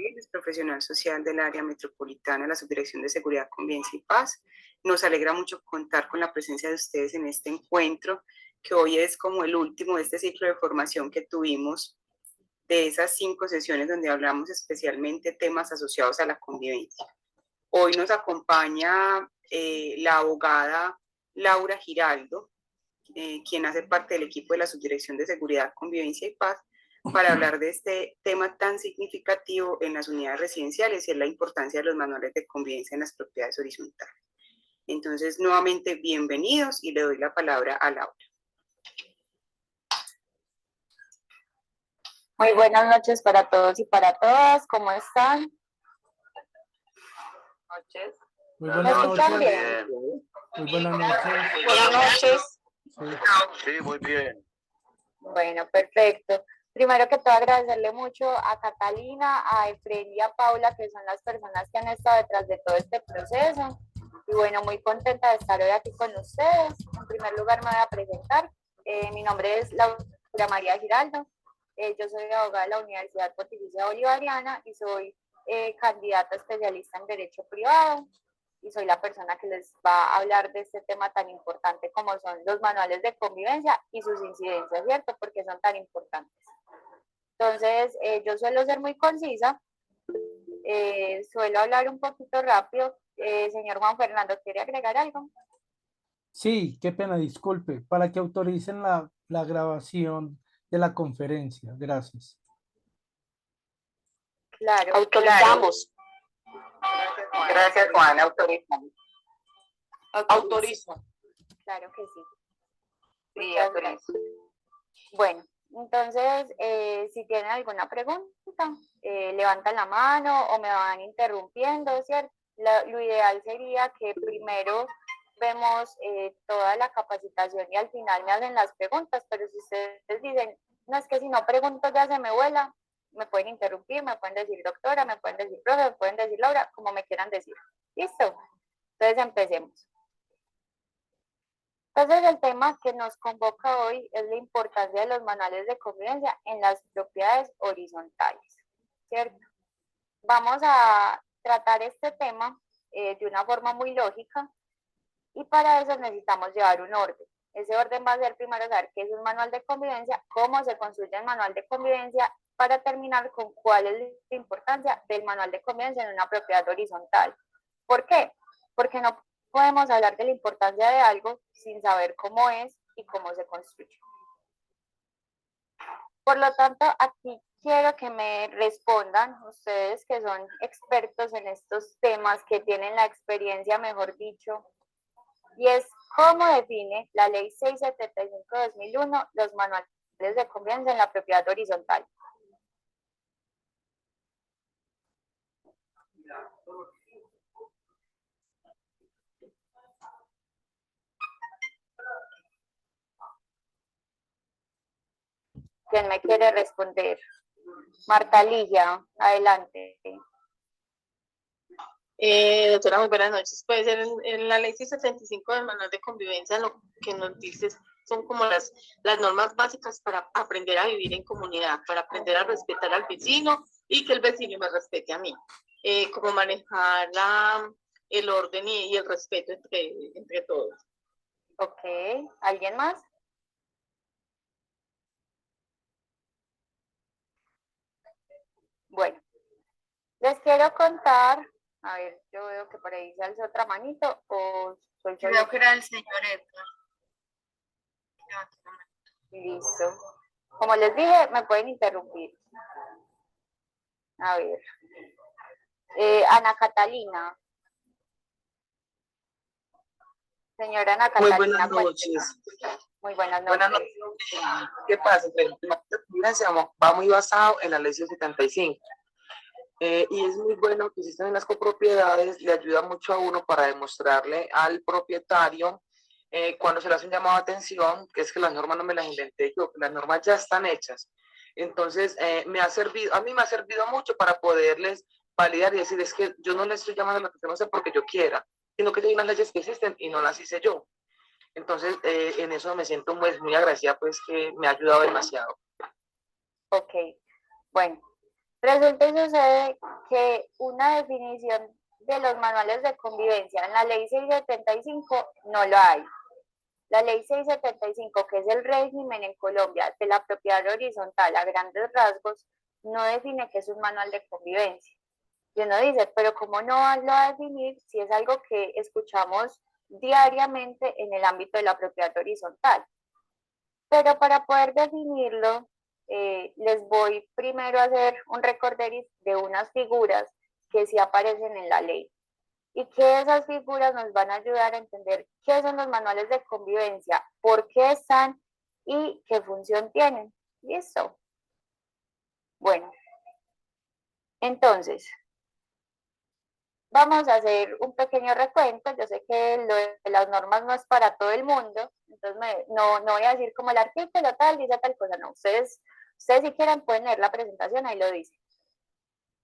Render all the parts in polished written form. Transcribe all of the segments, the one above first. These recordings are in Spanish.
es profesional social del área metropolitana de la Subdirección de Seguridad, Convivencia y Paz. Nos alegra mucho contar con la presencia de ustedes en este encuentro, que hoy es como el último de este ciclo de formación que tuvimos, de esas 5 sesiones donde hablamos especialmente temas asociados a la convivencia. Hoy nos acompaña la abogada Laura Giraldo, quien hace parte del equipo de la Subdirección de Seguridad, Convivencia y Paz, para hablar de este tema tan significativo en las unidades residenciales y es la importancia de los manuales de convivencia en las propiedades horizontales. Entonces, nuevamente, bienvenidos y le doy la palabra a Laura. Muy buenas noches para todos y para todas. ¿Cómo están? Noches. Muy buenas noches. Bien. Muy buenas noches. Buenas noches. Sí, muy bien. Bueno, perfecto. Primero que todo, agradecerle mucho a Catalina, a Efraín y a Paula, que son las personas que han estado detrás de todo este proceso. Y bueno, muy contenta de estar hoy aquí con ustedes. En primer lugar, me voy a presentar. Mi nombre es Laura María Giraldo. Yo soy abogada de la Universidad Pontificia Bolivariana y soy candidata especialista en Derecho Privado. Y soy la persona que les va a hablar de este tema tan importante como son los manuales de convivencia y sus incidencias, ¿cierto? Porque son tan importantes. Entonces, yo suelo ser muy concisa, suelo hablar un poquito rápido. Señor Juan Fernando, ¿quiere agregar algo? Sí, qué pena, disculpe, para que autoricen la grabación de la conferencia. Gracias. Claro. Autorizamos. Gracias, Juan. Autorizamos. Autorizo. Claro que sí. Sí, autorizo. Bueno, entonces, si tienen alguna pregunta, levantan la mano o me van interrumpiendo, ¿cierto? Lo ideal sería que primero vemos toda la capacitación y al final me hacen las preguntas, pero si ustedes dicen, no, es que si no pregunto ya se me vuela, me pueden interrumpir, me pueden decir doctora, me pueden decir profe, me pueden decir Laura, como me quieran decir. ¿Listo? Entonces empecemos. Entonces el tema que nos convoca hoy es la importancia de los manuales de convivencia en las propiedades horizontales, ¿cierto? Vamos a tratar este tema de una forma muy lógica y para eso necesitamos llevar un orden. Ese orden va a ser primero saber qué es un manual de convivencia, cómo se construye el manual de convivencia, para terminar con cuál es la importancia del manual de convivencia en una propiedad horizontal. ¿Por qué? Porque no podemos hablar de la importancia de algo sin saber cómo es y cómo se construye. Por lo tanto, aquí quiero que me respondan ustedes que son expertos en estos temas, que tienen la experiencia, mejor dicho, y es cómo define la Ley 675/2001 los manuales de convivencia en la propiedad horizontal. ¿Quién me quiere responder? Marta Ligia, adelante. Doctora, muy buenas noches. Pues en la ley 675 del manual de convivencia lo que nos dice son como las normas básicas para aprender a vivir en comunidad, para aprender a respetar al vecino y que el vecino me respete a mí. Cómo manejar el orden y el respeto entre todos. Ok, ¿alguien más? Bueno, les quiero contar, a ver, yo veo que por ahí se alza otra manito, o soy yo. Creo que era el señor Edgar. Listo. Como les dije, me pueden interrumpir. A ver. Ana Catalina. Señora Ana Catalina. Muy buenas noches. Muy buenas noches. Buenas noches. ¿Qué pasa? El tema de convivencia va muy basado en la ley 75. Y es muy bueno que existan en las copropiedades, le ayuda mucho a uno para demostrarle al propietario cuando se le hace un llamado de atención, que es que las normas no me las inventé yo, que las normas ya están hechas. Entonces, a mí me ha servido mucho para poderles validar y decir, es que yo no les estoy llamando a la atención, no sé porque yo quiera, sino que hay unas leyes que existen y no las hice yo. Entonces, en eso me siento muy agradecida, pues que me ha ayudado demasiado. Ok, bueno, Resulta y sucede que una definición de los manuales de convivencia en la ley 675 no lo hay. La ley 675, que es el régimen en Colombia de la propiedad horizontal a grandes rasgos, no define qué es un manual de convivencia. Y uno dice, pero ¿cómo no lo va a definir si es algo que escuchamos diariamente en el ámbito de la propiedad horizontal? Pero para poder definirlo, les voy primero a hacer un recorderis de unas figuras que sí aparecen en la ley y que esas figuras nos van a ayudar a entender qué son los manuales de convivencia, por qué están y qué función tienen. ¿Listo? Bueno, entonces, vamos a hacer un pequeño recuento. Yo sé que lo de las normas no es para todo el mundo, entonces no voy a decir como el artículo tal dice tal cosa, no. Ustedes si quieren pueden leer la presentación, ahí lo dice.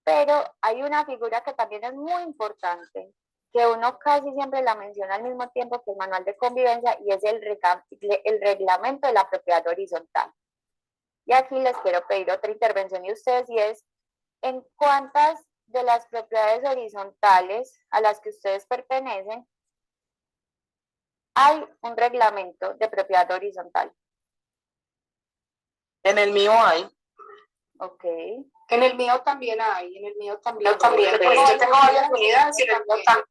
Pero hay una figura que también es muy importante, que uno casi siempre la menciona al mismo tiempo que el manual de convivencia, y es el reglamento de la propiedad horizontal. Y aquí les quiero pedir otra intervención de ustedes, y es, ¿en cuántas de las propiedades horizontales a las que ustedes pertenecen hay un reglamento de propiedad horizontal? En el mío hay. Ok. En el mío también hay, en el mío también. Yo también, Yo yo tengo varias unidades y en el mío también.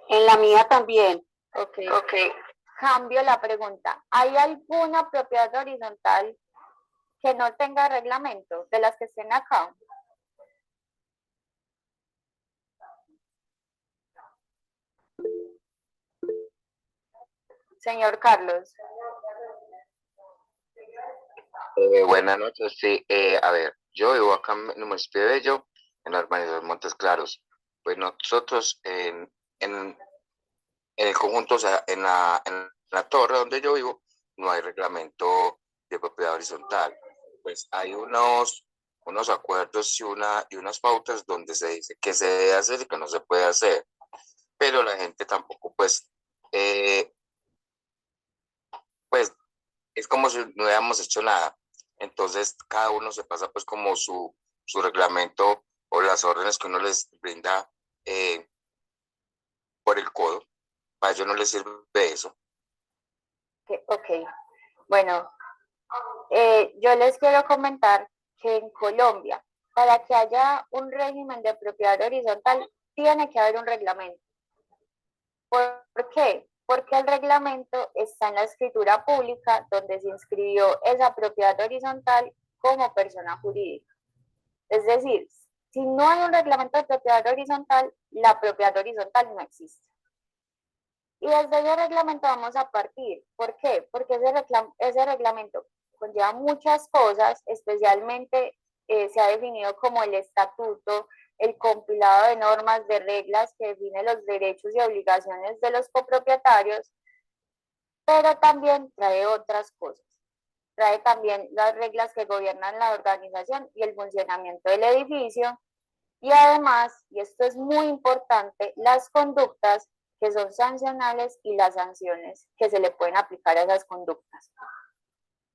En la mía también. Ok. Ok. Cambio la pregunta. ¿Hay alguna propiedad horizontal que no tenga reglamento de las que estén acá? Señor Carlos. Buenas noches, sí, a ver, yo vivo acá en el municipio de Bello, en la urbanización Montes Claros. Pues nosotros en el conjunto, o sea, en la torre donde yo vivo, no hay reglamento de propiedad horizontal. Pues hay unos acuerdos y unas pautas donde se dice que se debe hacer y que no se puede hacer, pero la gente tampoco, eh, pues es como si no hubiéramos hecho nada. Entonces, cada uno se pasa pues como su reglamento o las órdenes que uno les brinda por el codo. Para ellos no les sirve eso. Ok. Bueno, yo les quiero comentar que en Colombia, para que haya un régimen de propiedad horizontal, tiene que haber un reglamento. ¿Por qué? Porque el reglamento está en la escritura pública donde se inscribió esa propiedad horizontal como persona jurídica. Es decir, si no hay un reglamento de propiedad horizontal, la propiedad horizontal no existe. Y desde ese reglamento vamos a partir. ¿Por qué? Porque ese reglamento conlleva muchas cosas, especialmente se ha definido como el estatuto, el compilado de normas, de reglas que define los derechos y obligaciones de los copropietarios, pero también trae otras cosas. Trae también las reglas que gobiernan la organización y el funcionamiento del edificio, y además, y esto es muy importante, las conductas que son sancionables y las sanciones que se le pueden aplicar a esas conductas.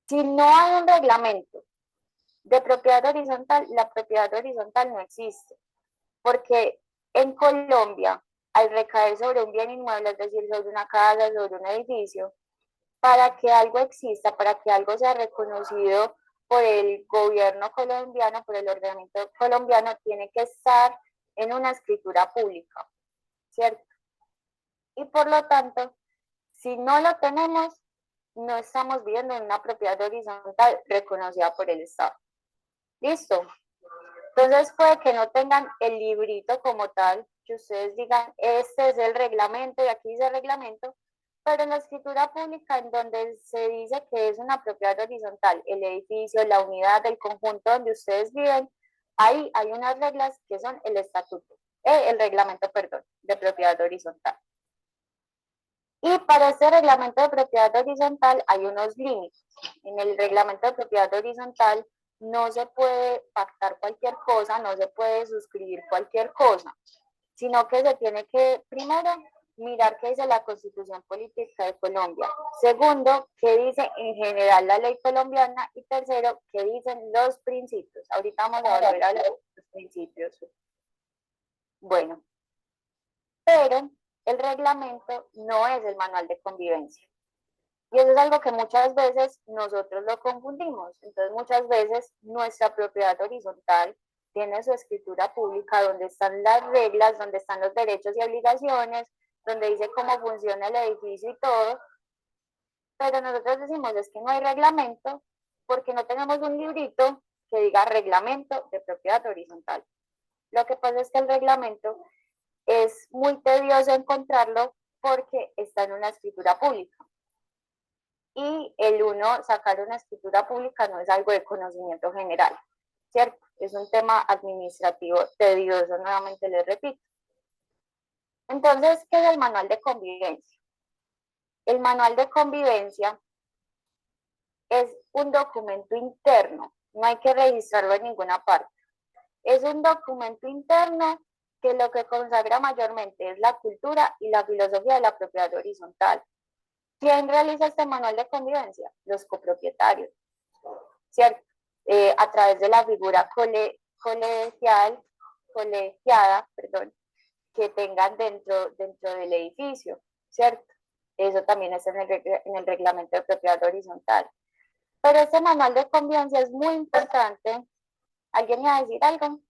Si no hay un reglamento de propiedad horizontal, la propiedad horizontal no existe, porque en Colombia, al recaer sobre un bien inmueble, es decir, sobre una casa, sobre un edificio, para que algo exista, para que algo sea reconocido por el gobierno colombiano, por el ordenamiento colombiano, tiene que estar en una escritura pública, ¿cierto? Y por lo tanto, si no lo tenemos, no estamos viviendo en una propiedad horizontal reconocida por el Estado. ¿Listo? Entonces puede que no tengan el librito como tal, que ustedes digan, este es el reglamento y aquí dice reglamento, pero en la escritura pública, en donde se dice que es una propiedad horizontal, el edificio, la unidad, el conjunto donde ustedes viven, ahí hay unas reglas que son el estatuto, el reglamento, perdón, de propiedad horizontal. Y para este reglamento de propiedad horizontal hay unos límites. En el reglamento de propiedad horizontal no se puede pactar cualquier cosa, no se puede suscribir cualquier cosa, sino que se tiene que primero mirar qué dice la Constitución Política de Colombia. Segundo, qué dice en general la ley colombiana. Y tercero, qué dicen los principios. Ahorita vamos a volver a hablar de los principios. Bueno, pero el reglamento no es el manual de convivencia. Y eso es algo que muchas veces nosotros lo confundimos. Entonces, muchas veces nuestra propiedad horizontal tiene su escritura pública, donde están las reglas, donde están los derechos y obligaciones, donde dice cómo funciona el edificio y todo. Pero nosotros decimos, es que no hay reglamento, porque no tenemos un librito que diga reglamento de propiedad horizontal. Lo que pasa es que el reglamento es muy tedioso encontrarlo porque está en una escritura pública. Y el uno sacar una escritura pública no es algo de conocimiento general, ¿cierto? Es un tema administrativo tedioso, nuevamente les repito. Entonces, ¿qué es el manual de convivencia? El manual de convivencia es un documento interno, no hay que registrarlo en ninguna parte. Es un documento interno que lo que consagra mayormente es la cultura y la filosofía de la propiedad horizontal. ¿Quién realiza este manual de convivencia? Los copropietarios, ¿cierto? A través de la figura colegiada, que tengan dentro del edificio, ¿cierto? Eso también está en el reglamento de propiedad horizontal. Pero este manual de convivencia es muy importante. ¿Alguien me va a decir algo?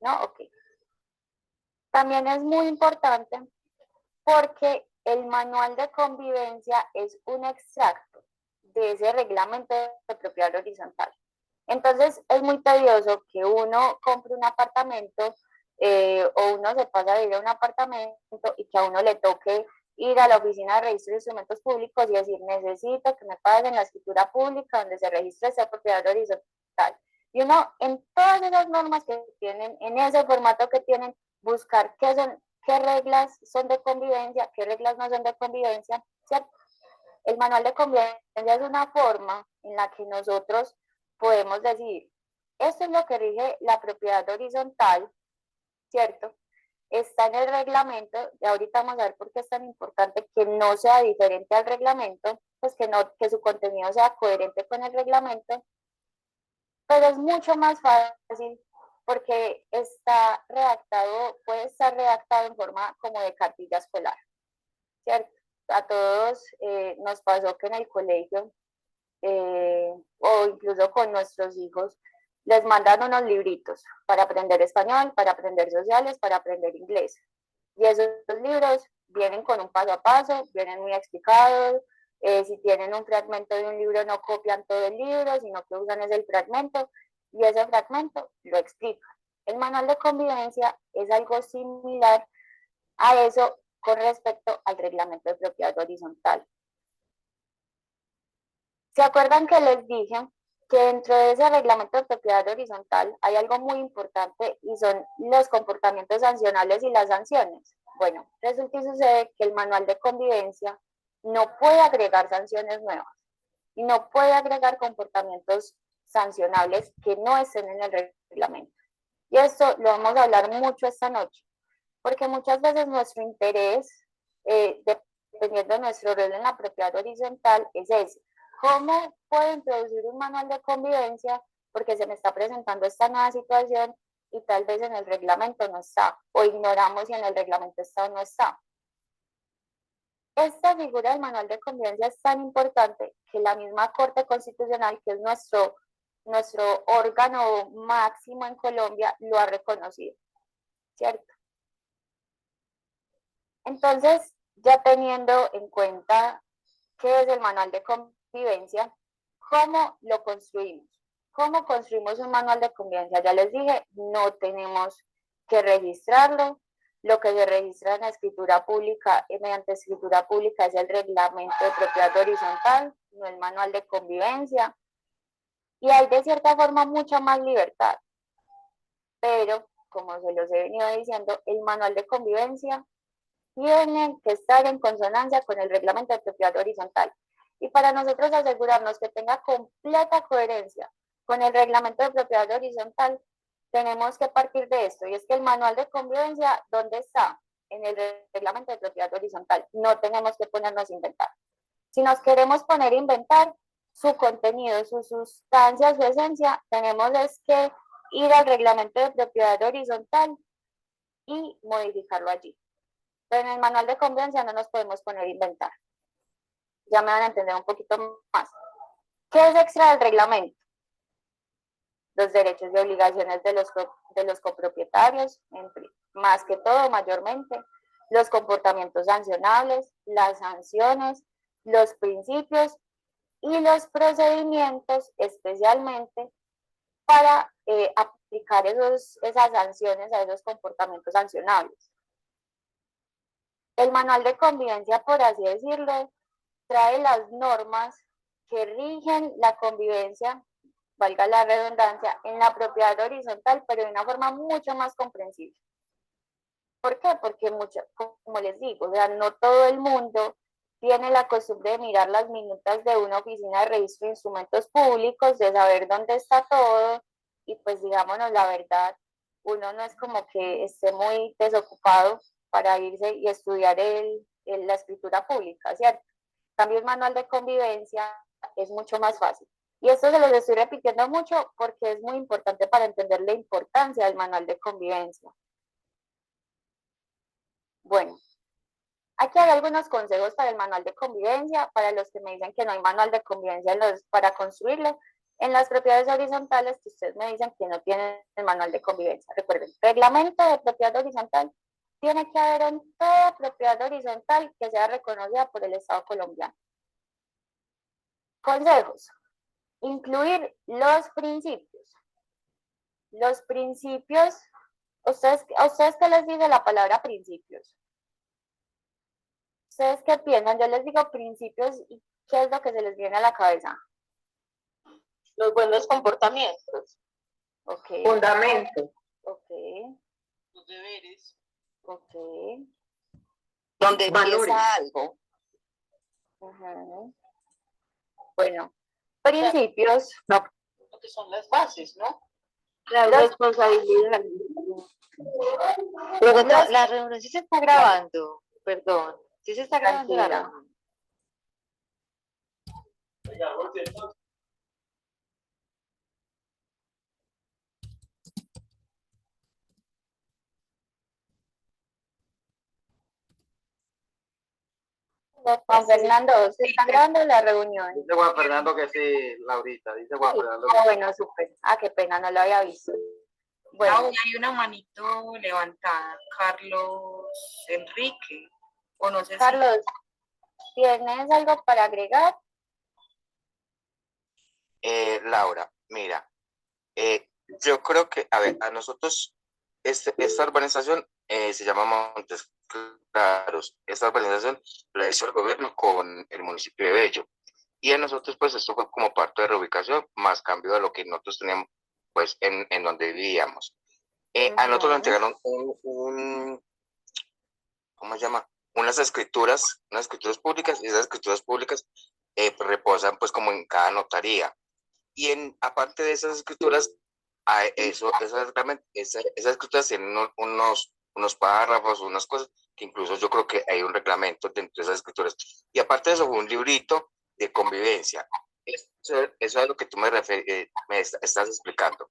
¿No? Ok. También es muy importante porque el manual de convivencia es un extracto de ese reglamento de propiedad horizontal. Entonces es muy tedioso que uno compre un apartamento o uno se pasa a vivir a un apartamento y que a uno le toque ir a la oficina de registro de instrumentos públicos y decir, necesito que me pasen la escritura pública donde se registre esa propiedad horizontal. Y uno, en todas esas normas que tienen, en ese formato que tienen, buscar qué reglas son de convivencia, qué reglas no son de convivencia, ¿cierto? El manual de convivencia es una forma en la que nosotros podemos decir, esto es lo que rige la propiedad horizontal, ¿cierto? Está en el reglamento, y ahorita vamos a ver por qué es tan importante que no sea diferente al reglamento, pues que su contenido sea coherente con el reglamento, pero es mucho más fácil porque está redactado, puede estar redactado en forma como de cartilla escolar, ¿cierto? A todos nos pasó que en el colegio o incluso con nuestros hijos les mandan unos libritos para aprender español, para aprender sociales, para aprender inglés. Y esos libros vienen con un paso a paso, vienen muy explicados. Si tienen un fragmento de un libro, no copian todo el libro, sino que usan ese fragmento y ese fragmento lo explica. El manual de convivencia es algo similar a eso con respecto al reglamento de propiedad horizontal. ¿Se acuerdan que les dije que dentro de ese reglamento de propiedad horizontal hay algo muy importante y son los comportamientos sancionables y las sanciones? Bueno, resulta y sucede que el manual de convivencia no puede agregar sanciones nuevas y no puede agregar comportamientos sancionables que no estén en el reglamento. Y esto lo vamos a hablar mucho esta noche, porque muchas veces nuestro interés, dependiendo de nuestro rol en la propiedad horizontal, es ese. ¿Cómo puedo introducir un manual de convivencia? Porque se me está presentando esta nueva situación y tal vez en el reglamento no está, o ignoramos si en el reglamento está o no está. Esta figura del manual de convivencia es tan importante que la misma Corte Constitucional, que es nuestro órgano máximo en Colombia, lo ha reconocido, ¿cierto? Entonces, ya teniendo en cuenta qué es el manual de convivencia, ¿cómo lo construimos? ¿Cómo construimos un manual de convivencia? Ya les dije, no tenemos que registrarlo. Lo que se registra en la escritura pública, mediante escritura pública, es el reglamento de propiedad horizontal, no el manual de convivencia. Y hay de cierta forma mucha más libertad. Pero, como se los he venido diciendo, el manual de convivencia tiene que estar en consonancia con el reglamento de propiedad horizontal. Y para nosotros asegurarnos que tenga completa coherencia con el reglamento de propiedad horizontal, tenemos que partir de esto, y es que el manual de convivencia, ¿dónde está? En el reglamento de propiedad horizontal. No tenemos que ponernos a inventar. Si nos queremos poner a inventar su contenido, su sustancia, su esencia, tenemos es que ir al reglamento de propiedad horizontal y modificarlo allí. Pero en el manual de convivencia no nos podemos poner a inventar. Ya me van a entender un poquito más. ¿Qué es extra del reglamento? Los derechos y obligaciones de los copropietarios, más que todo, mayormente, los comportamientos sancionables, las sanciones, los principios y los procedimientos, especialmente para aplicar esas sanciones a esos comportamientos sancionables. El manual de convivencia, por así decirlo, trae las normas que rigen la convivencia, valga la redundancia, en la propiedad horizontal, pero de una forma mucho más comprensible. ¿Por qué? Porque como les digo, o sea, no todo el mundo tiene la costumbre de mirar las minutas de una oficina de registro de instrumentos públicos, de saber dónde está todo, y pues digámonos la verdad, uno no es como que esté muy desocupado para irse y estudiar la escritura pública, ¿cierto? En cambio, el manual de convivencia es mucho más fácil. Y esto se los estoy repitiendo mucho porque es muy importante para entender la importancia del manual de convivencia. Bueno, aquí hay algunos consejos para el manual de convivencia, para los que me dicen que no hay manual de convivencia para construirlo. En las propiedades horizontales, que ustedes me dicen que no tienen el manual de convivencia. Recuerden, reglamento de propiedad horizontal tiene que haber en toda propiedad horizontal que sea reconocida por el Estado colombiano. Consejos. Incluir los principios. Los principios, ¿a ustedes qué les dice la palabra principios? ¿Ustedes qué piensan? Yo les digo principios y ¿qué es lo que se les viene a la cabeza? Los buenos comportamientos. Ok. Fundamento. Ok. Los deberes. Ok. Donde Valores. empieza algo. Bueno, principios. Lo que son las bases, ¿no? La responsabilidad. Pregunta, la reunión sí se está grabando, perdón. Sí se está grabando la Tranquila. reunión. Juan Fernando, se está grabando la reunión. Dice Juan Fernando que sí, Laurita. Dice Juan Fernando que Ah, sí. bueno, súper. Ah, qué pena, no lo había visto. Bueno, Hay una manito levantada, Carlos Enrique, o no sé Carlos, ¿tienes algo para agregar? Laura, mira, yo creo que, a ver, a nosotros, esta urbanización se llama Montes Claros. Esta urbanización la hizo el gobierno con el municipio de Bello. Y a nosotros, pues, esto fue como parte de reubicación, más cambio de lo que nosotros teníamos, pues, en donde vivíamos. A nosotros nos entregaron ¿cómo se llama? Unas escrituras públicas, y esas escrituras públicas pues, reposan, pues, como en cada notaría. Y aparte de esas escrituras, esas escrituras tienen unos párrafos, unas cosas, que incluso yo creo que hay un reglamento dentro de esas escrituras. Y aparte de eso, fue un librito de convivencia. Eso es a lo que tú me estás explicando.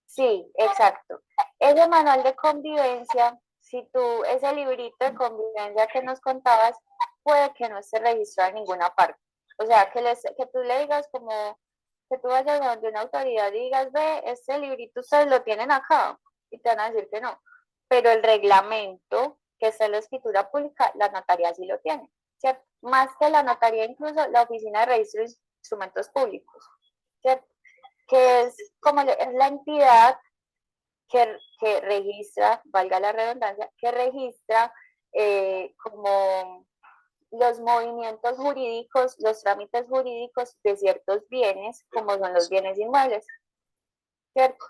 Sí, exacto. Ese manual de convivencia, si tú, ese librito de convivencia que nos contabas, puede que no esté registrado en ninguna parte. O sea, que tú le digas como, que tú vayas a donde una autoridad y digas, ve, este librito ustedes lo tienen acá, y te van a decir que no. Pero el reglamento, que está en la escritura pública, la notaría sí lo tiene, ¿cierto? Más que la notaría, incluso la Oficina de Registro de Instrumentos Públicos, ¿cierto? Que es como es la entidad que registra, valga la redundancia, que registra como los movimientos jurídicos, los trámites jurídicos de ciertos bienes, como son los bienes inmuebles, ¿cierto?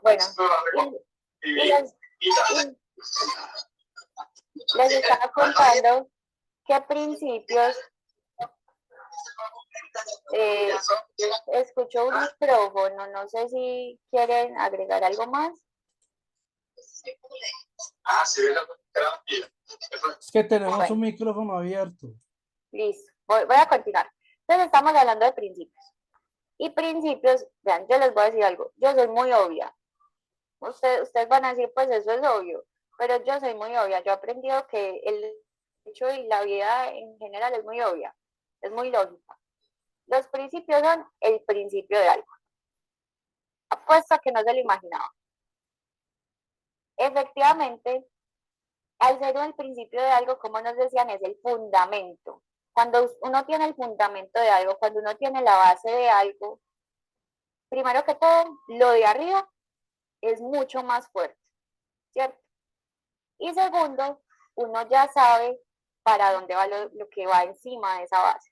Bueno, y les estaba contando qué principios Eh, escucho un micrófono, no sé si quieren agregar algo más. Es que tenemos Bueno. un micrófono abierto. Listo, voy a continuar. Entonces estamos hablando de principios. Y principios, vean, yo les voy a decir algo, yo soy muy obvia. Ustedes van a decir, pues eso es obvio, pero yo soy muy obvia. Yo he aprendido que el hecho y la vida en general es muy obvia, es muy lógica. Los principios son el principio de algo. Apuesto a que no se lo imaginaba. Efectivamente, al ser el principio de algo, como nos decían, es el fundamento. Cuando uno tiene el fundamento de algo, cuando uno tiene la base de algo, primero que todo, lo de arriba es mucho más fuerte, ¿cierto? Y segundo, uno ya sabe para dónde va lo que va encima de esa base.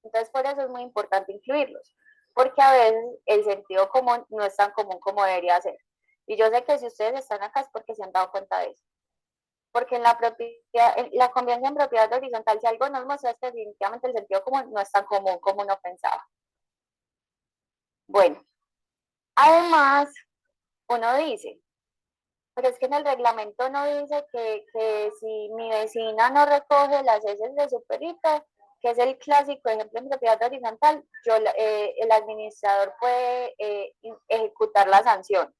Entonces, por eso es muy importante incluirlos, porque a veces el sentido común no es tan común como debería ser. Y yo sé que si ustedes están acá es porque se han dado cuenta de eso. Porque en la convivencia en propiedad horizontal, si algo nos muestra es que definitivamente el sentido común no es tan común como uno pensaba. Bueno, además, uno dice, pero es que en el reglamento no dice que si mi vecina no recoge las heces de su perrito, que es el clásico ejemplo en propiedad horizontal, el administrador puede ejecutar la sanción.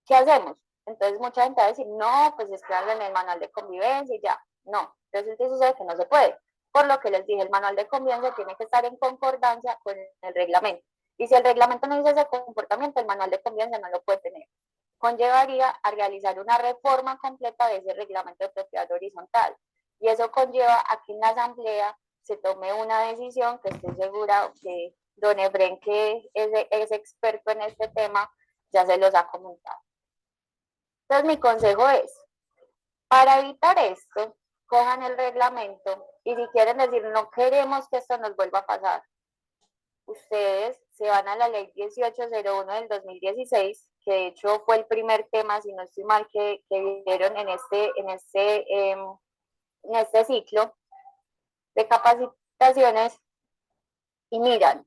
¿Qué hacemos? Entonces mucha gente va a decir, no, pues escríbanlo en el manual de convivencia y ya. No, resulta y sucede que no se puede. Por lo que les dije, el manual de convivencia tiene que estar en concordancia con el reglamento. Y si el reglamento no dice ese comportamiento, el manual de convivencia no lo puede tener. Conllevaría a realizar una reforma completa de ese reglamento de propiedad horizontal. Y eso conlleva a que en la asamblea se tome una decisión que estoy segura que don Efren, que es experto en este tema, ya se los ha comentado. Entonces mi consejo es, para evitar esto, cojan el reglamento y si quieren decir no queremos que esto nos vuelva a pasar, ustedes se van a la ley 1801 del 2016, que de hecho fue el primer tema, si no estoy mal, que vieron en este ciclo de capacitaciones y miran,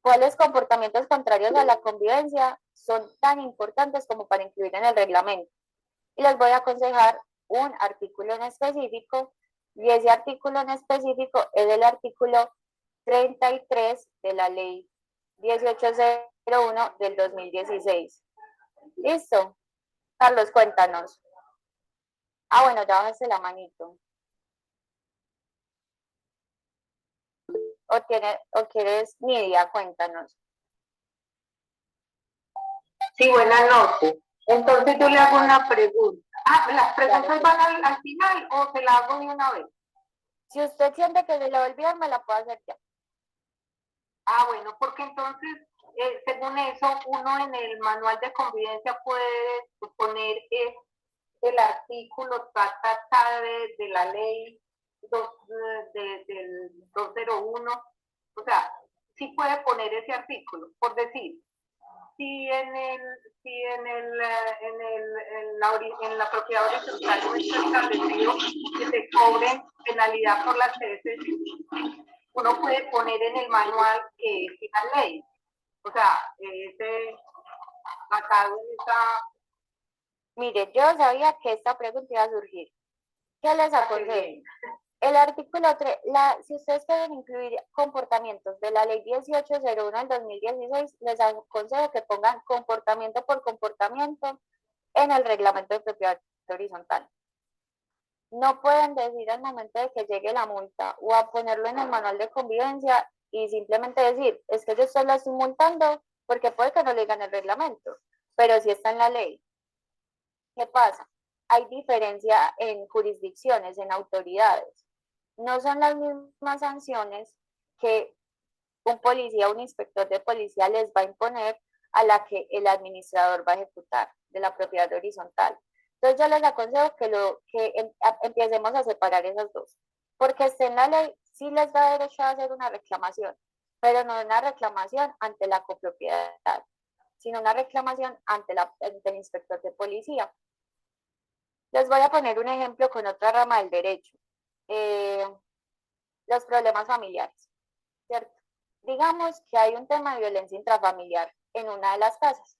cuáles comportamientos contrarios a la convivencia son tan importantes como para incluir en el reglamento. Y les voy a aconsejar un artículo en específico, y ese artículo en específico es el artículo 33 de la ley 1801 del 2016. ¿Listo? Carlos, cuéntanos. Ah, bueno, ya bajaste la manito. ¿O quieres, Nidia? Cuéntanos. Sí, buenas noches. Entonces yo le hago una pregunta. Ah, ¿las preguntas van al final o se las hago de una vez? Si usted siente que se le va a olvidar, me la puede hacer ya. Ah, bueno, porque entonces, según eso, uno en el manual de convivencia puede poner el artículo de la ley del 201. O sea, sí puede poner ese artículo, por decir. Si en la propiedad horizontal no está establecido que se cobren penalidad por las heces, uno puede poner en el manual que es la ley. O sea, basado en esa... Mire, yo sabía que esta pregunta iba a surgir. ¿Qué les aconsejo? El artículo 3, si ustedes quieren incluir comportamientos de la ley 1801 del 2016, les aconsejo que pongan comportamiento por comportamiento en el reglamento de propiedad horizontal. No pueden decir al momento de que llegue la multa o a ponerlo en el manual de convivencia y simplemente decir, es que yo solo la estoy multando porque puede que no le digan el reglamento, pero sí está en la ley. ¿Qué pasa? Hay diferencia en jurisdicciones, en autoridades. No son las mismas sanciones que un policía o un inspector de policía les va a imponer a la que el administrador va a ejecutar de la propiedad horizontal. Entonces yo les aconsejo que empecemos a separar esas dos, porque esté en la ley sí les da derecho a hacer una reclamación, pero no una reclamación ante la copropiedad, sino una reclamación ante el inspector de policía. Les voy a poner un ejemplo con otra rama del derecho. los problemas familiares, ¿cierto? Digamos que hay un tema de violencia intrafamiliar en una de las casas.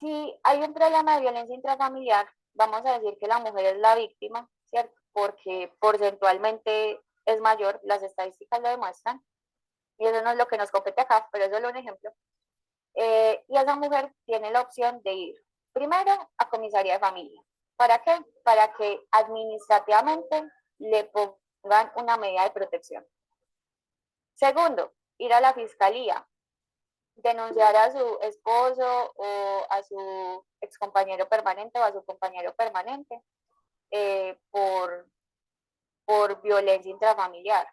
Si hay un problema de violencia intrafamiliar, vamos a decir que la mujer es la víctima, ¿cierto? Porque porcentualmente es mayor, las estadísticas lo demuestran, y eso no es lo que nos compete acá, pero eso es un ejemplo. Y esa mujer tiene la opción de ir primero a comisaría de familia. ¿Para qué? Para que administrativamente le pongan una medida de protección. Segundo, ir a la fiscalía, denunciar a su esposo o a su excompañero permanente o a su compañero permanente por violencia intrafamiliar.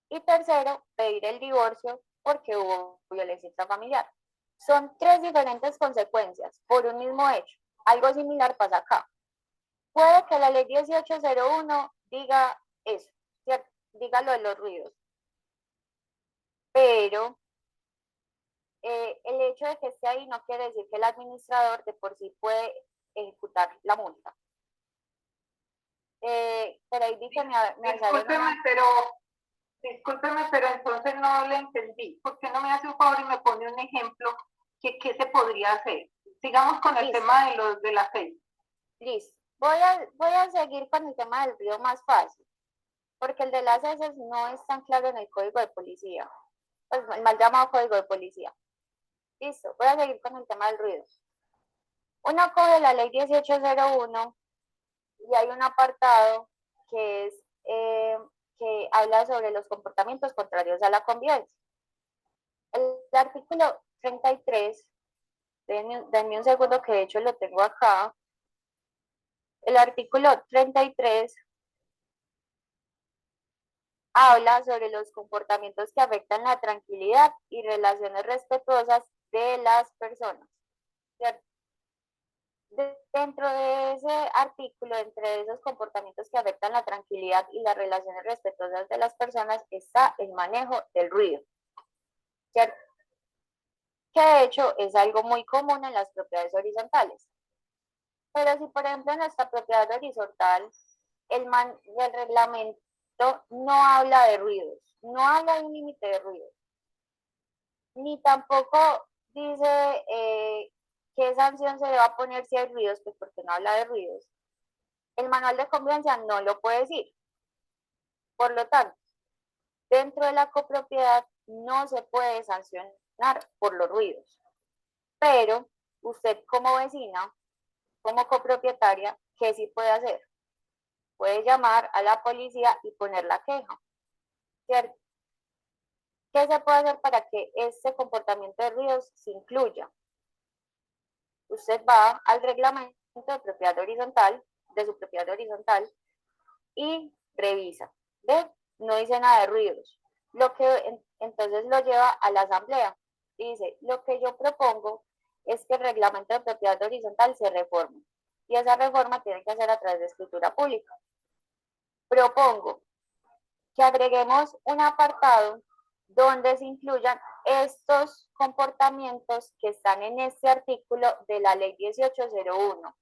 Y tercero, pedir el divorcio porque hubo violencia intrafamiliar. Son tres diferentes consecuencias por un mismo hecho. Algo similar pasa acá. Puede que la ley 1801 diga eso, ¿cierto? Diga lo de los ruidos. Pero el hecho de que esté ahí no quiere decir que el administrador de por sí puede ejecutar la multa. Pero ahí dice Discúlpeme, pero entonces no le entendí. ¿Por qué no me hace un favor y me pone un ejemplo? ¿Qué se podría hacer? Sigamos con el tema de la fe. Listo. Voy a seguir con el tema del ruido más fácil, porque el de las heces no es tan claro en el código de policía, pues el mal llamado código de policía. Listo, voy a seguir con el tema del ruido. Uno coge la ley 1801 y hay un apartado que es que habla sobre los comportamientos contrarios a la convivencia. El artículo 33, denme un segundo que de hecho lo tengo acá. El artículo 33 habla sobre los comportamientos que afectan la tranquilidad y relaciones respetuosas de las personas, ¿cierto? Dentro de ese artículo, entre esos comportamientos que afectan la tranquilidad y las relaciones respetuosas de las personas, está el manejo del ruido, ¿cierto? Que de hecho es algo muy común en las propiedades horizontales. Pero si, por ejemplo, en nuestra propiedad horizontal, el reglamento no habla de ruidos, no habla de un límite de ruidos, ni tampoco dice qué sanción se le va a poner si hay ruidos, pues porque no habla de ruidos. El manual de convivencia no lo puede decir. Por lo tanto, dentro de la copropiedad no se puede sancionar por los ruidos. Pero usted como vecina, como copropietaria, ¿qué sí puede hacer? Puede llamar a la policía y poner la queja, ¿cierto? ¿Qué se puede hacer para que este comportamiento de ruidos se incluya? Usted va al reglamento de propiedad horizontal, de su propiedad horizontal, y revisa. ¿Ve? No dice nada de ruidos. Entonces lo lleva a la asamblea y dice, lo que yo propongo es que el reglamento de propiedad horizontal se reforme. Y esa reforma tiene que hacer a través de escritura pública. Propongo que agreguemos un apartado donde se incluyan estos comportamientos que están en este artículo de la ley 1801.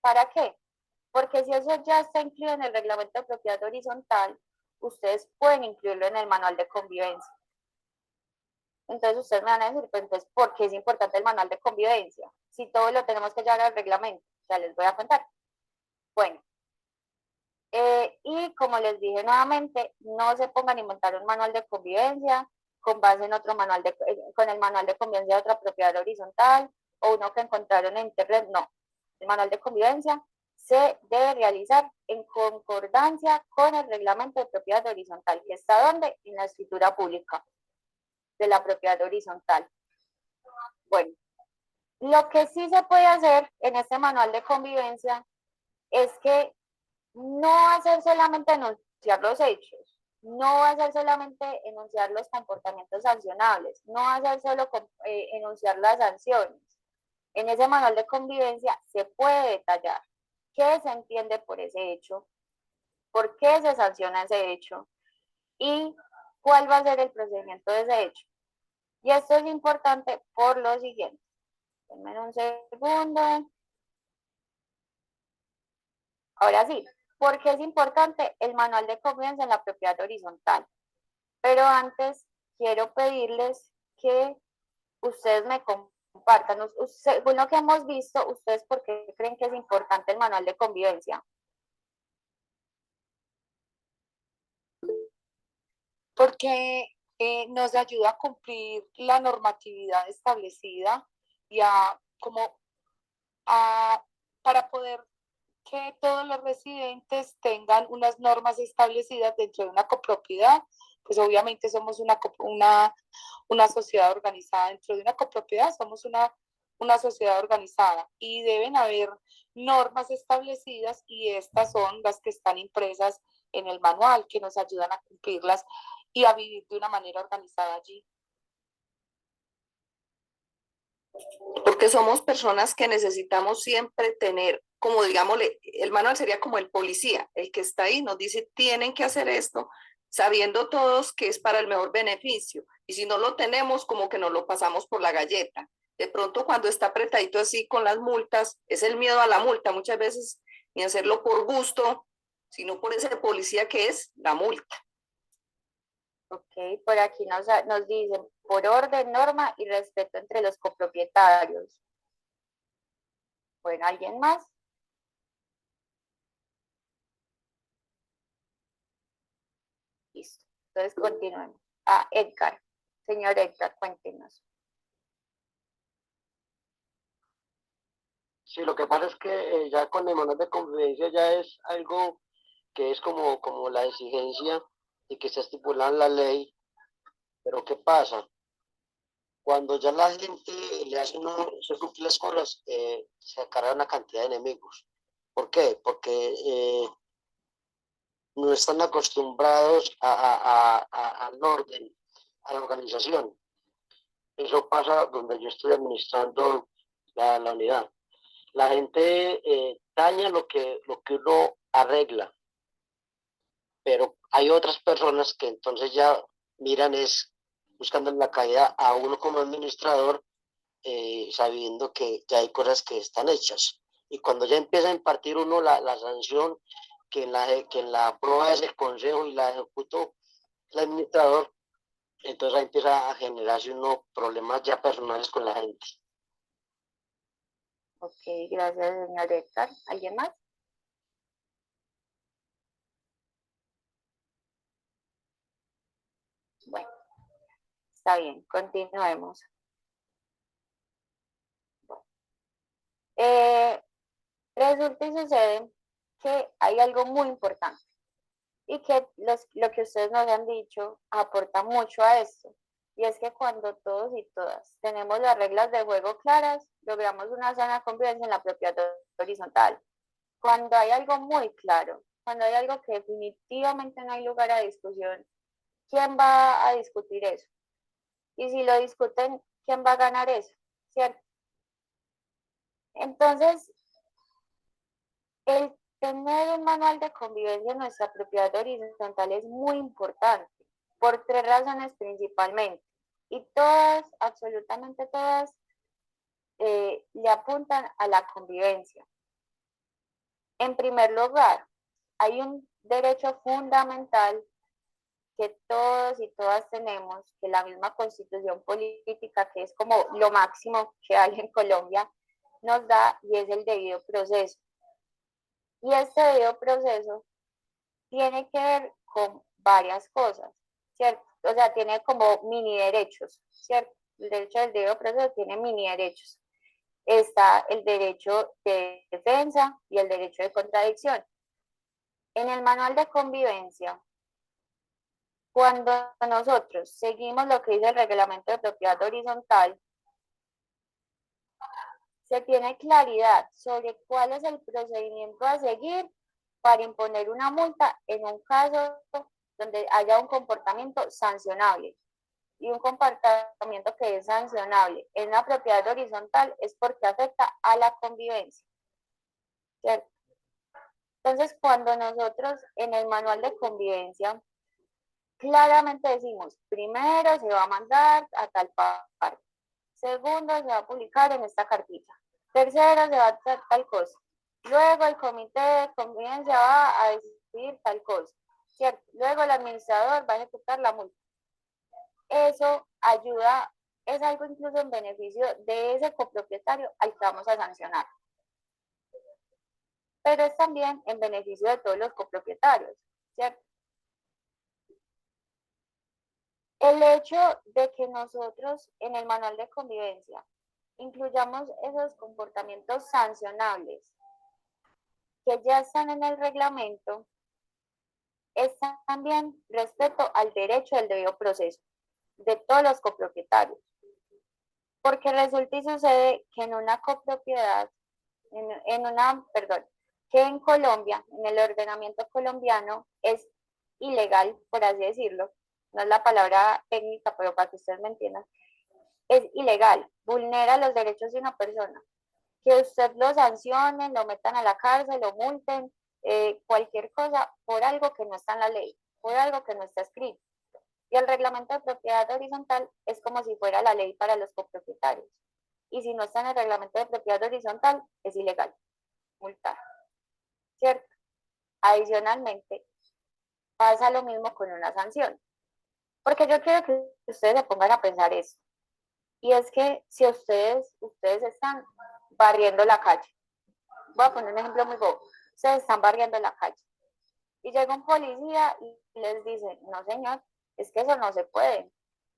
¿Para qué? Porque si eso ya está incluido en el reglamento de propiedad horizontal, ustedes pueden incluirlo en el manual de convivencia. Entonces ustedes me van a decir, pues entonces, ¿por qué es importante el manual de convivencia? Si todo lo tenemos que llevar al reglamento, ya les voy a contar. Bueno, y como les dije nuevamente, no se pongan a inventar un manual de convivencia con base en otro manual con el manual de convivencia de otra propiedad horizontal o uno que encontraron en internet, no. El manual de convivencia se debe realizar en concordancia con el reglamento de propiedad horizontal, que está donde en la escritura pública de la propiedad horizontal. Bueno, lo que sí se puede hacer en este manual de convivencia es que no va a ser solamente enunciar los hechos, no va a ser solamente enunciar los comportamientos sancionables, no va a ser solo enunciar las sanciones. En ese manual de convivencia se puede detallar qué se entiende por ese hecho, por qué se sanciona ese hecho y cuál va a ser el procedimiento de ese hecho. Y esto es importante por lo siguiente. Denme un segundo. Ahora sí, ¿Por qué es importante el manual de convivencia en la propiedad horizontal? Pero antes quiero pedirles que ustedes me compartan, según lo que hemos visto, ustedes por qué creen que es importante el manual de convivencia. Porque nos ayuda a cumplir la normatividad establecida y para poder que todos los residentes tengan unas normas establecidas dentro de una copropiedad. Pues obviamente somos una sociedad organizada. Dentro de una copropiedad somos una sociedad organizada y deben haber normas establecidas, y estas son las que están impresas en el manual, que nos ayudan a cumplirlas y a vivir de una manera organizada allí. Porque somos personas que necesitamos siempre tener, como digámosle, el manual sería como el policía, el que está ahí, nos dice, tienen que hacer esto, sabiendo todos que es para el mejor beneficio. Y si no lo tenemos, como que nos lo pasamos por la galleta. De pronto, cuando está apretadito así con las multas, es el miedo a la multa, muchas veces ni hacerlo por gusto, sino por ese policía que es la multa. Ok, por aquí nos dicen, por orden, norma y respeto entre los copropietarios. Bueno, ¿alguien más? Listo, entonces continuemos. Edgar, señor Edgar, cuéntenos. Sí, lo que pasa es que ya con el manual de convivencia ya es algo que es como la exigencia y que se estipula en la ley. Pero ¿qué pasa? Cuando ya la gente le hace uno se cumplen las cosas, se acarrea una cantidad de enemigos. ¿Por qué? Porque no están acostumbrados al orden, a la organización. Eso pasa donde yo estoy administrando la unidad. La gente daña lo que uno arregla, pero hay otras personas que entonces ya miran es buscando la caída a uno como administrador, sabiendo que ya hay cosas que están hechas. Y cuando ya empieza a impartir uno la sanción, que en la prueba es el consejo y la ejecutó el administrador, entonces ahí empieza a generarse unos problemas ya personales con la gente. Ok, gracias, señor Edgar. ¿Alguien más? Bueno, está bien, continuemos. Resulta y sucede que hay algo muy importante y que lo que ustedes nos han dicho aporta mucho a esto. Y es que cuando todos y todas tenemos las reglas de juego claras, logramos una sana convivencia en la propiedad horizontal. Cuando hay algo muy claro, cuando hay algo que definitivamente no hay lugar a discusión, ¿quién va a discutir eso? Y si lo discuten, ¿quién va a ganar eso? ¿Cierto? Entonces, el tener un manual de convivencia en nuestra propiedad horizontal es muy importante por tres razones principalmente. Y todas, absolutamente todas, le apuntan a la convivencia. En primer lugar, hay un derecho fundamental que todos y todas tenemos, que la misma constitución política, que es como lo máximo que hay en Colombia, nos da, y es el debido proceso. Y este debido proceso tiene que ver con varias cosas, ¿cierto? O sea, tiene como mini derechos, ¿cierto? El derecho del debido proceso tiene mini derechos. Está el derecho de defensa y el derecho de contradicción. En el manual de convivencia, cuando nosotros seguimos lo que dice el reglamento de propiedad horizontal, se tiene claridad sobre cuál es el procedimiento a seguir para imponer una multa en un caso donde haya un comportamiento sancionable. Y un comportamiento que es sancionable en una propiedad horizontal es porque afecta a la convivencia, ¿cierto? Entonces, cuando nosotros en el manual de convivencia claramente decimos, primero se va a mandar a tal parte, segundo se va a publicar en esta cartilla, tercero se va a hacer tal cosa, Luego el comité de convivencia va a decidir tal cosa, ¿cierto? Luego el administrador va a ejecutar la multa. Eso ayuda, es algo incluso en beneficio de ese copropietario al que vamos a sancionar. Pero es también en beneficio de todos los copropietarios, ¿cierto? El hecho de que nosotros en el manual de convivencia incluyamos esos comportamientos sancionables que ya están en el reglamento es también respeto al derecho del debido proceso de todos los copropietarios. Porque resulta y sucede que en una copropiedad, que en Colombia, en el ordenamiento colombiano, es ilegal, por así decirlo, no es la palabra técnica, pero para que ustedes me entiendan, es ilegal, vulnera los derechos de una persona. Que usted lo sancionen, lo metan a la cárcel, lo multen, cualquier cosa, por algo que no está en la ley, por algo que no está escrito. Y el reglamento de propiedad horizontal es como si fuera la ley para los copropietarios. Y si no está en el reglamento de propiedad horizontal, es ilegal multar, ¿cierto? Adicionalmente, pasa lo mismo con una sanción. Porque yo quiero que ustedes se pongan a pensar eso. Y es que si ustedes están barriendo la calle, voy a poner un ejemplo muy bobo, ustedes están barriendo la calle y llega un policía y les dice, no señor, es que eso no se puede,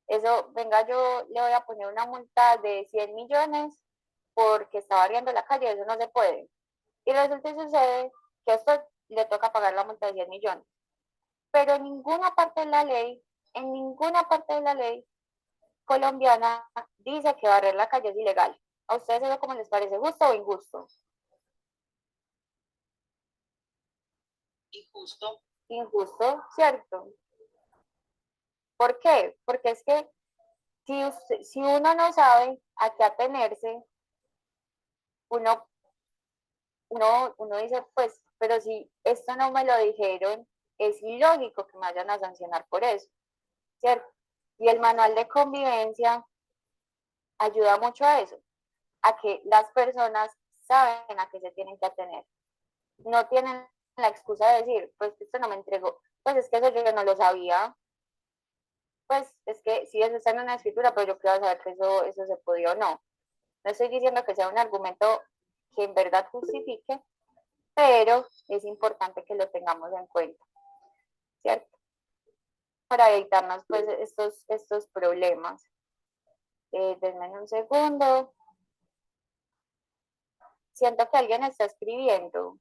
eso, venga, yo le voy a poner una multa de 100 millones porque está barriendo la calle, eso no se puede. Y resulta y sucede que a esto le toca pagar la multa de 100 millones. Pero en ninguna parte de la ley, en ninguna parte de la ley colombiana dice que barrer la calle es ilegal. ¿A ustedes eso cómo les parece, justo o injusto? Injusto. Injusto, ¿cierto? ¿Por qué? Porque es que si uno no sabe a qué atenerse, uno dice, pues, pero si esto no me lo dijeron, es ilógico que me vayan a sancionar por eso, ¿cierto? Y el manual de convivencia ayuda mucho a eso, a que las personas saben a qué se tienen que atener. No tienen la excusa de decir, pues esto no me entregó, pues es que eso yo no lo sabía, pues es que sí, eso está en una escritura, pero yo quiero saber que eso se podía o no. No estoy diciendo que sea un argumento que en verdad justifique, pero es importante que lo tengamos en cuenta, ¿cierto? Para evitarnos pues estos problemas. Denme un segundo. Siento que alguien está escribiendo.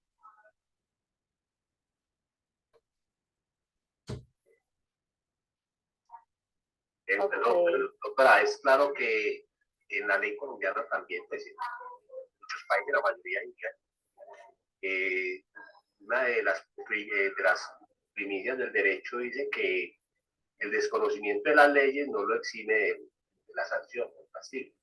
Pero, doctora, es claro que en la ley colombiana también, pues en muchos países, la mayoría indica, una de las primicias del derecho dice que el desconocimiento de las leyes no lo exime de la sanción, del castigo.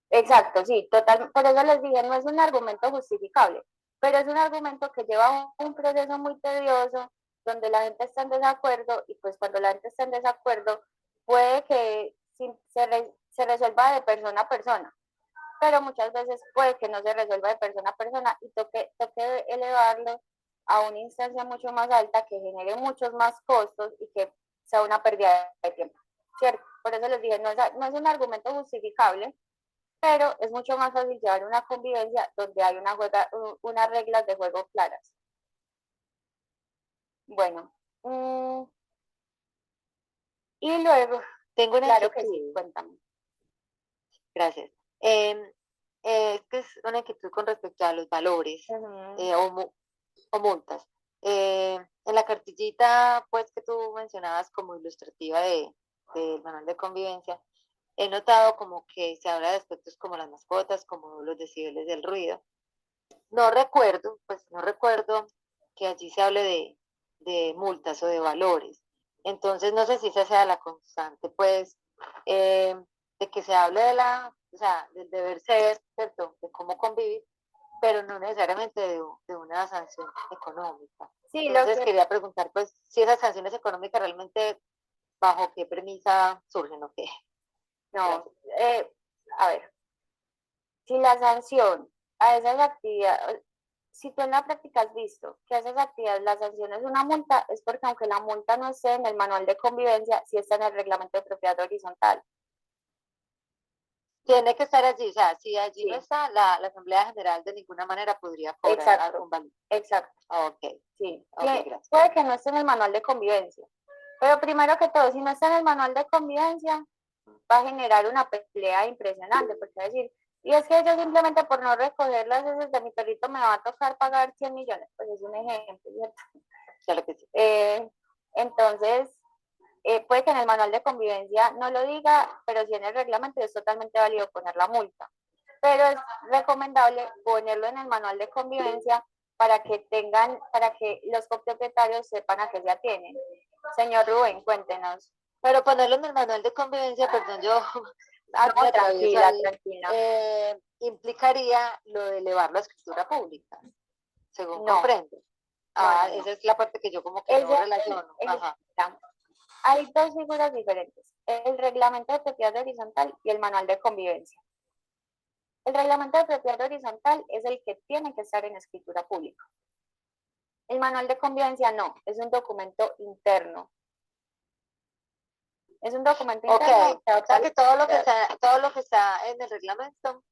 Exacto, sí, total, por eso les dije, no es un argumento justificable, pero es un argumento que lleva un proceso muy tedioso, donde la gente está en desacuerdo, y pues cuando la gente está en desacuerdo, puede que se resuelva de persona a persona, pero muchas veces puede que no se resuelva de persona a persona y toque elevarlo a una instancia mucho más alta que genere muchos más costos y que sea una pérdida de tiempo, ¿cierto? Por eso les dije, no es un argumento justificable, pero es mucho más fácil llevar una convivencia donde hay unas reglas de juego claras. Bueno, y luego, Tengo una claro que sí, inquietud. cuéntame. Gracias. Que es una inquietud con respecto a los valores o multas. En la cartillita, pues, que tú mencionabas como ilustrativa del manual de convivencia, he notado como que se habla de aspectos como las mascotas, como los decibeles del ruido. No recuerdo que allí se hable de multas o de valores. Entonces, no sé si esa sea la constante, pues, de que se hable o sea, del deber ser, ¿cierto? De cómo convivir, pero no necesariamente de una sanción económica. Sí, Entonces, quería preguntar, pues, si esas sanciones económicas realmente, ¿bajo qué premisa surgen o qué? No, a ver, Si la sanción a esas actividades, si tú en la práctica has visto que a esas actividades la sanción es una multa, es porque aunque la multa no esté en el manual de convivencia, sí está en el reglamento de propiedad horizontal. Tiene que estar allí, o sea, si allí Sí. no está, la Asamblea General de ninguna manera podría cobrar Exacto. algún valor. Exacto, Ok, sí. ok, gracias. Puede que no esté en el manual de convivencia, pero primero que todo, si no está en el manual de convivencia, va a generar una pelea impresionante, porque va a decir, y es que yo simplemente por no recoger las heces de mi perrito me va a tocar pagar 100 millones, pues es un ejemplo, ¿cierto? Claro que sí. Entonces, puede que en el manual de convivencia no lo diga, pero sí en el reglamento es totalmente válido poner la multa. Pero es recomendable ponerlo en el manual de convivencia para que los copropietarios sepan a qué se atienen. Señor Rubén, cuéntenos. Pero ponerlo en el manual de convivencia, perdón, yo No, me atravieso tranquila, ahí, tranquila. implicaría lo de elevar la escritura pública, según No. comprendo. No. Esa es la parte que yo como que no relaciono. Ajá. Hay dos figuras diferentes, el reglamento de propiedad horizontal y el manual de convivencia. El reglamento de propiedad horizontal es el que tiene que estar en escritura pública. El manual de convivencia no, es un documento interno. Es un documento interno. O sea que todo lo que está en el reglamento,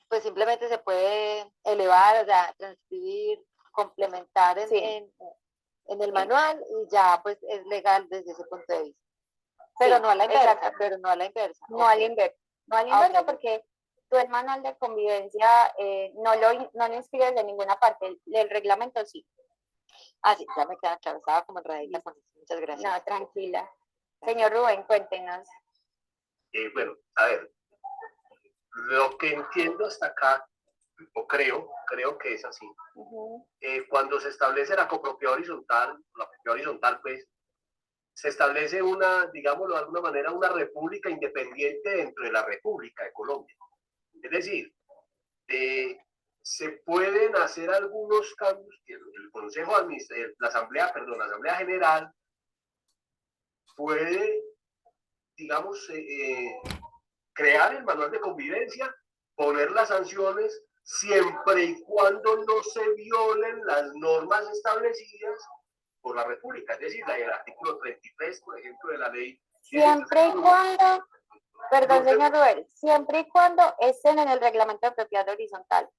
pues simplemente se puede elevar, o sea, transcribir, complementar en el manual y ya pues es legal desde ese punto de vista. Pero no a la inversa, pero no a la inversa. No a la inversa. No a la inversa porque tú el manual de convivencia no lo inscribes de ninguna parte, el reglamento sí. Ah, sí, ya me queda claro, estaba como enredadita con eso. Muchas gracias. No, tranquila. Señor Rubén, cuéntenos. Bueno, a ver, lo que entiendo hasta acá, o creo que es así. Cuando se establece la copropiedad horizontal, pues, se establece una, digámoslo de alguna manera, una república independiente dentro de la República de Colombia. Es decir, se pueden hacer algunos cambios que el Consejo Administrativo, la Asamblea General puede, digamos, crear el manual de convivencia, poner las sanciones siempre y cuando no se violen las normas establecidas por la República, es decir, el artículo 33, por ejemplo, de la ley. Siempre y cuando, perdón, señor Rubén, siempre y cuando estén en el reglamento de propiedad horizontal.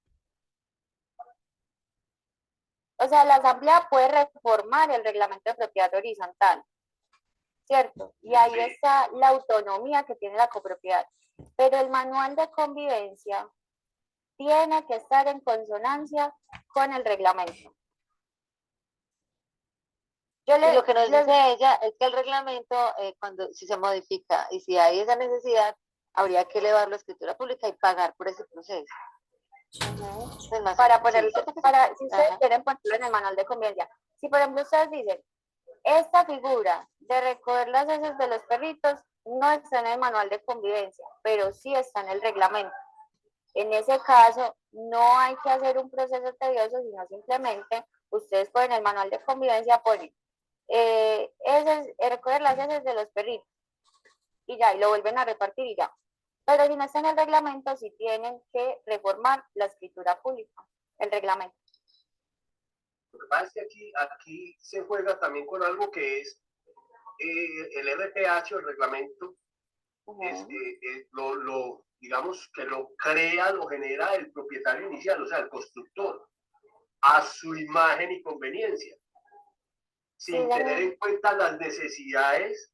O sea, la Asamblea puede reformar el reglamento de propiedad horizontal, ¿cierto? Y ahí está la autonomía que tiene la copropiedad. Pero el manual de convivencia tiene que estar en consonancia con el reglamento. Y lo que nos dice ella es que el reglamento, si se modifica y si hay esa necesidad, habría que elevar la escritura pública y pagar por ese proceso. Para ponerlo, si ustedes quieren ponerlo en el manual de convivencia. Si por ejemplo ustedes dicen, esta figura de recoger las heces de los perritos no está en el manual de convivencia, pero sí está en el reglamento. En ese caso, no hay que hacer un proceso tedioso, sino simplemente ustedes ponen el manual de convivencia, ponen recoger las heces de los perritos y ya, y lo vuelven a repartir y ya. Pero si no está en el reglamento, sí tienen que reformar la escritura pública, el reglamento. Lo que pasa es que aquí se juega también con algo que es el RPH o el reglamento, digamos que lo crea, lo genera el propietario inicial, o sea, el constructor, a su imagen y conveniencia, sin tener en cuenta las necesidades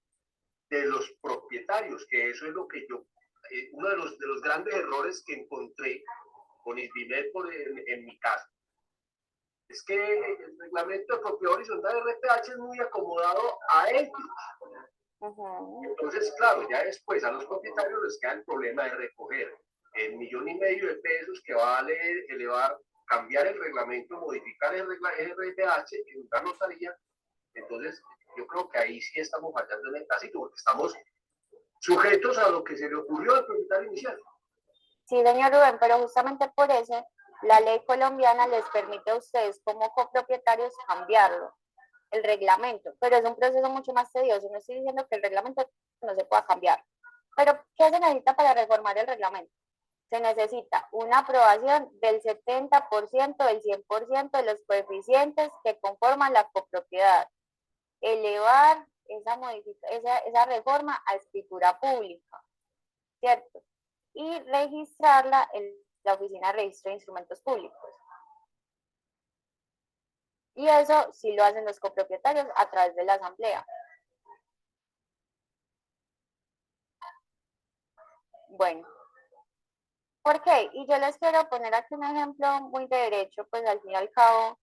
de los propietarios, que eso es lo que yo, uno de los grandes errores que encontré con Isbimet en mi caso, es que el reglamento de propiedad horizontal de RPH es muy acomodado a ellos. Entonces, claro, ya después a los propietarios les queda el problema de recoger el 1,5 millones de pesos que vale cambiar el reglamento, modificar el RPH en una notaría. Entonces, yo creo que ahí sí estamos fallando en el casito, porque estamos sujetos a lo que se le ocurrió al propietario inicial. Sí, señor Rubén, pero justamente por eso la ley colombiana les permite a ustedes como copropietarios cambiarlo, el reglamento, pero es un proceso mucho más tedioso. No estoy diciendo que el reglamento no se pueda cambiar, pero ¿qué se necesita para reformar el reglamento? se necesita una aprobación del 70%, del 100% de los coeficientes que conforman la copropiedad. Elevar esa reforma a escritura pública, ¿cierto? Y registrarla en la Oficina de Registro de Instrumentos Públicos. Y eso sí lo hacen los copropietarios a través de la asamblea. Bueno, ¿por qué? Y yo les quiero poner aquí un ejemplo muy de derecho, pues al fin y al cabo,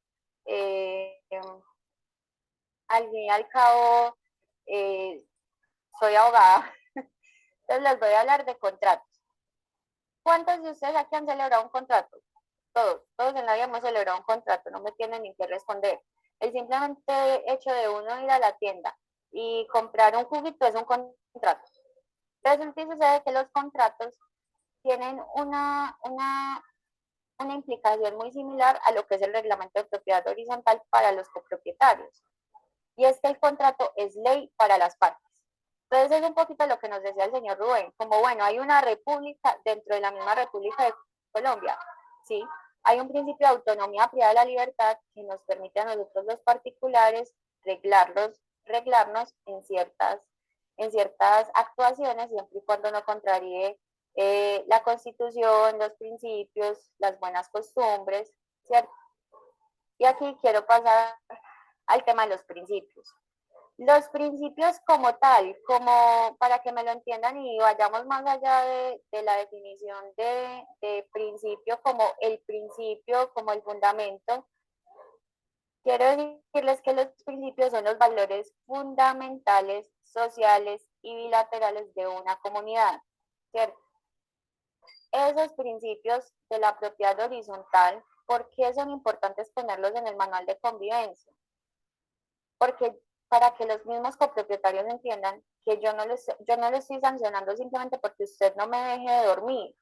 soy abogada, entonces les voy a hablar de contratos. ¿Cuántos de ustedes aquí han celebrado un contrato? Todos en la vida hemos celebrado un contrato, no me tienen ni que responder. El simplemente hecho de uno ir a la tienda y comprar un juguito es un contrato. Resulta y sucede que los contratos tienen una implicación muy similar a lo que es el reglamento de propiedad horizontal para los copropietarios. Y es que el contrato es ley para las partes. Entonces es un poquito lo que nos decía el señor Rubén, como bueno, hay una república dentro de la misma República de Colombia, ¿sí? Hay un principio de autonomía privada de la libertad que nos permite a nosotros los particulares reglarnos en ciertas actuaciones, siempre y cuando no contraríe la Constitución, los principios, las buenas costumbres, ¿cierto? Y aquí quiero pasar al tema de los principios. Los principios como tal, como para que me lo entiendan y vayamos más allá de la definición de principio como el principio, como el fundamento, quiero decirles que los principios son los valores fundamentales, sociales y bilaterales de una comunidad, ¿cierto? Esos principios de la propiedad horizontal, ¿por qué son importantes ponerlos en el manual de convivencia? Porque para que los mismos copropietarios entiendan que yo no le estoy sancionando simplemente porque usted no me deje de dormir.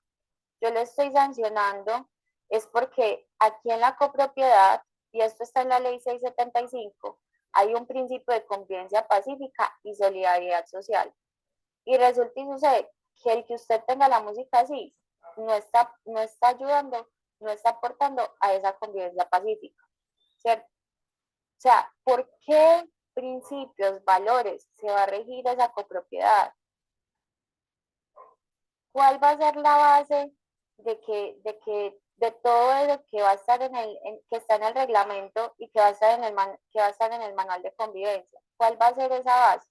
Yo le estoy sancionando es porque aquí en la copropiedad, y esto está en la ley 675, hay un principio de convivencia pacífica y solidaridad social. Y resulta y sucede que el que usted tenga la música así no está ayudando, no está aportando a esa convivencia pacífica, ¿cierto? O sea, ¿por qué principios, valores se va a regir esa copropiedad? ¿Cuál va a ser la base de todo lo que va a estar que está en el reglamento y que va a estar en el manual de convivencia? ¿Cuál va a ser esa base?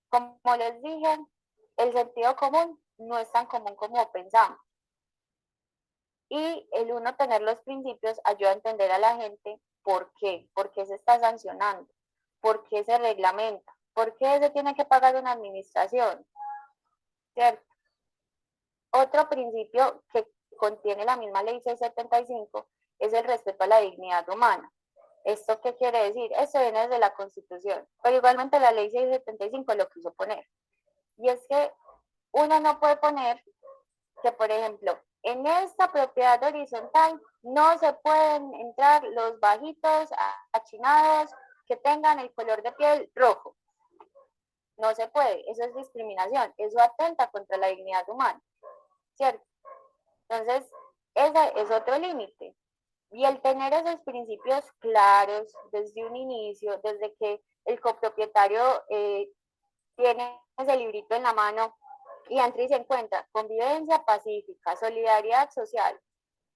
Como les dije, el sentido común no es tan común como pensamos. Y el uno tener los principios ayuda a entender a la gente por qué se está sancionando, por qué se reglamenta, por qué se tiene que pagar una administración, ¿cierto? Otro principio que contiene la misma ley 675 es el respeto a la dignidad humana. ¿Esto qué quiere decir? Esto viene desde la Constitución, pero igualmente la ley 675 lo quiso poner. Y es que uno no puede poner que, por ejemplo, en esta propiedad horizontal no se pueden entrar los bajitos achinados que tengan el color de piel rojo. No se puede, eso es discriminación, eso atenta contra la dignidad humana, ¿cierto? Entonces, ese es otro límite. Y el tener esos principios claros desde un inicio, desde que el copropietario tiene ese librito en la mano y entra y se encuentra convivencia pacífica, solidaridad social,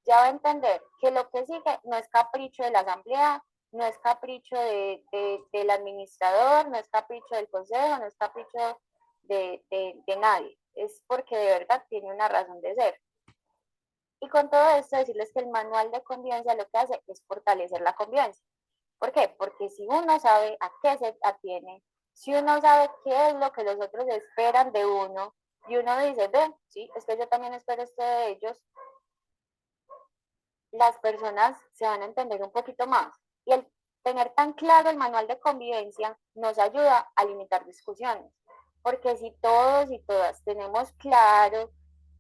ya va a entender que lo que sigue no es capricho de la asamblea, no es capricho del administrador, no es capricho del consejo, no es capricho de nadie, es porque de verdad tiene una razón de ser. Y con todo esto decirles que el manual de convivencia lo que hace es fortalecer la convivencia. ¿Por qué? Porque si uno sabe a qué se atiene, si uno sabe qué es lo que los otros esperan de uno, y uno dice, ven, sí, es que yo también espero esto de ellos, las personas se van a entender un poquito más. Y el tener tan claro el manual de convivencia nos ayuda a limitar discusiones. Porque si todos y todas tenemos claro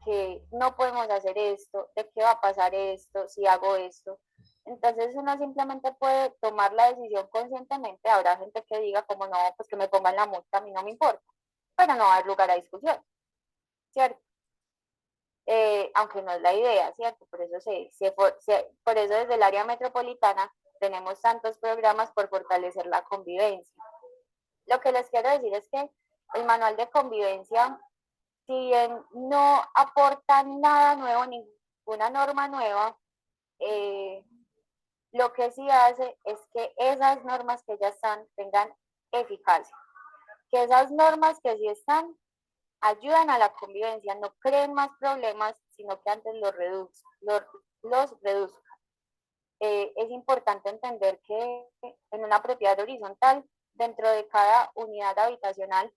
que no podemos hacer esto, de qué va a pasar esto, si hago esto, entonces uno simplemente puede tomar la decisión conscientemente. Habrá gente que diga como no, pues que me pongan la multa, a mí no me importa, pero no va a haber lugar a discusión, ¿cierto? aunque no es la idea, ¿cierto? Por eso, por eso desde el área metropolitana tenemos tantos programas por fortalecer la convivencia. Lo que les quiero decir es que el manual de convivencia, si bien no aporta nada nuevo, ninguna norma nueva, lo que sí hace es que esas normas que ya están tengan eficacia, que esas normas que sí están ayudan a la convivencia, no creen más problemas, sino que antes los reduzcan. Es importante entender que en una propiedad horizontal, dentro de cada unidad habitacional,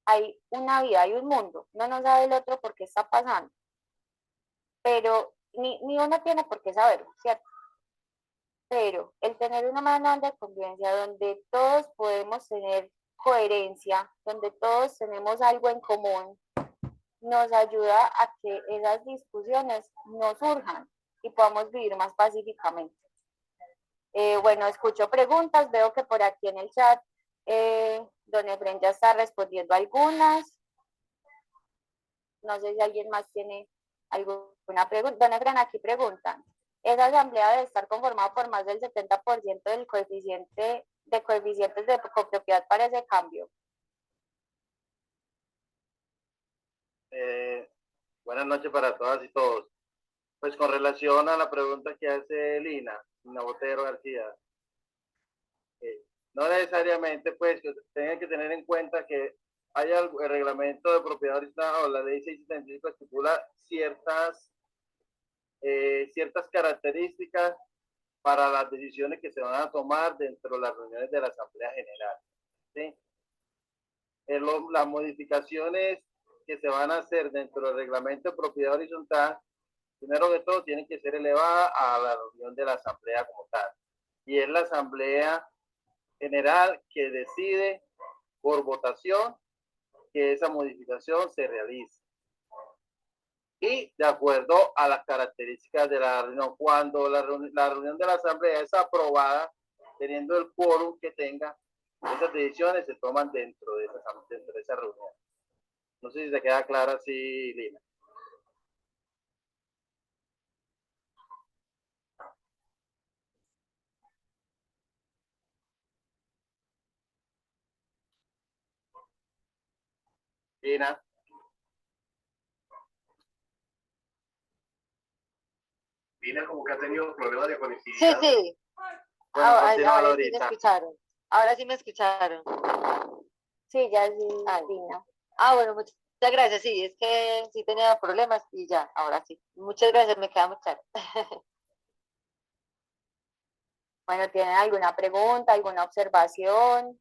hay una vida, hay un mundo. Uno no sabe el otro por qué está pasando, pero ni uno tiene por qué saberlo, ¿cierto? Pero el tener una manual de convivencia donde todos podemos tener coherencia, donde todos tenemos algo en común, nos ayuda a que esas discusiones no surjan y podamos vivir más pacíficamente. Bueno, escucho preguntas, veo que por aquí en el chat don Efren ya está respondiendo algunas. No sé si alguien más tiene alguna pregunta. Don Efren, aquí preguntan, ¿esa asamblea debe estar conformada por más del 70% del coeficientes de copropiedad para ese cambio? Buenas noches para todas y todos. Pues con relación a la pregunta que hace Lina Botero García, no necesariamente pues que tengan que tener en cuenta que hay el reglamento de propiedad horizontal o la ley 675 estipula ciertas características para las decisiones que se van a tomar dentro de las reuniones de la Asamblea General, ¿sí? Las modificaciones que se van a hacer dentro del reglamento de propiedad horizontal, primero que todo, tienen que ser elevadas a la reunión de la Asamblea como tal. Y es la Asamblea General que decide por votación que esa modificación se realice. Y de acuerdo a las características de la reunión, cuando la reunión de la Asamblea es aprobada, teniendo el quórum que tenga, esas decisiones se toman dentro de esa reunión. No sé si se queda clara así, Lina. Lina. Lina como que ha tenido problemas de conectividad. Sí, sí. Bueno, Ahora continúa, sí me escucharon. Ahora sí me escucharon. Sí, ya sí, Lina. Bueno, muchas gracias. Sí, es que sí tenía problemas y ya, ahora sí. Muchas gracias, me queda muy claro. Bueno, ¿tienen alguna pregunta, alguna observación?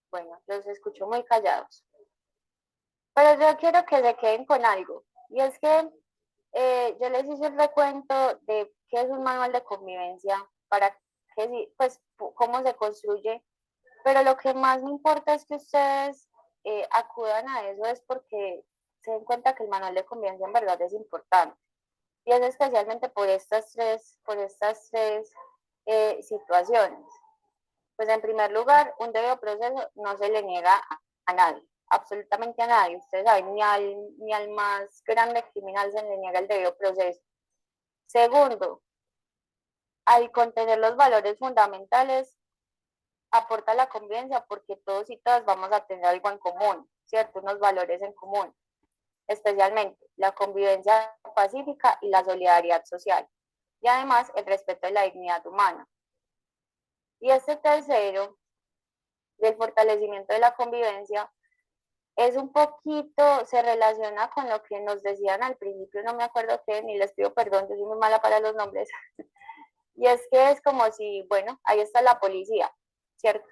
Bueno, los escucho muy callados. Pero yo quiero que se queden con algo. Y es que yo les hice el recuento de qué es un manual de convivencia, para que, pues, cómo se construye. Pero lo que más me importa es que ustedes acudan a eso, es porque se den cuenta que el manual de convivencia en verdad es importante. Y es especialmente por estas tres situaciones. Pues en primer lugar, un debido proceso no se le niega a nadie, absolutamente a nadie. Ustedes saben, ni al más grande criminal se le niega el debido proceso. Segundo, al contener los valores fundamentales, aporta la convivencia porque todos y todas vamos a tener algo en común, ¿cierto? Unos valores en común, especialmente la convivencia pacífica y la solidaridad social. Y además el respeto de la dignidad humana. Y este tercero, del fortalecimiento de la convivencia, es un poquito, se relaciona con lo que nos decían al principio, no me acuerdo qué, ni les pido perdón, yo soy muy mala para los nombres, y es que es como si, bueno, ahí está la policía, ¿cierto?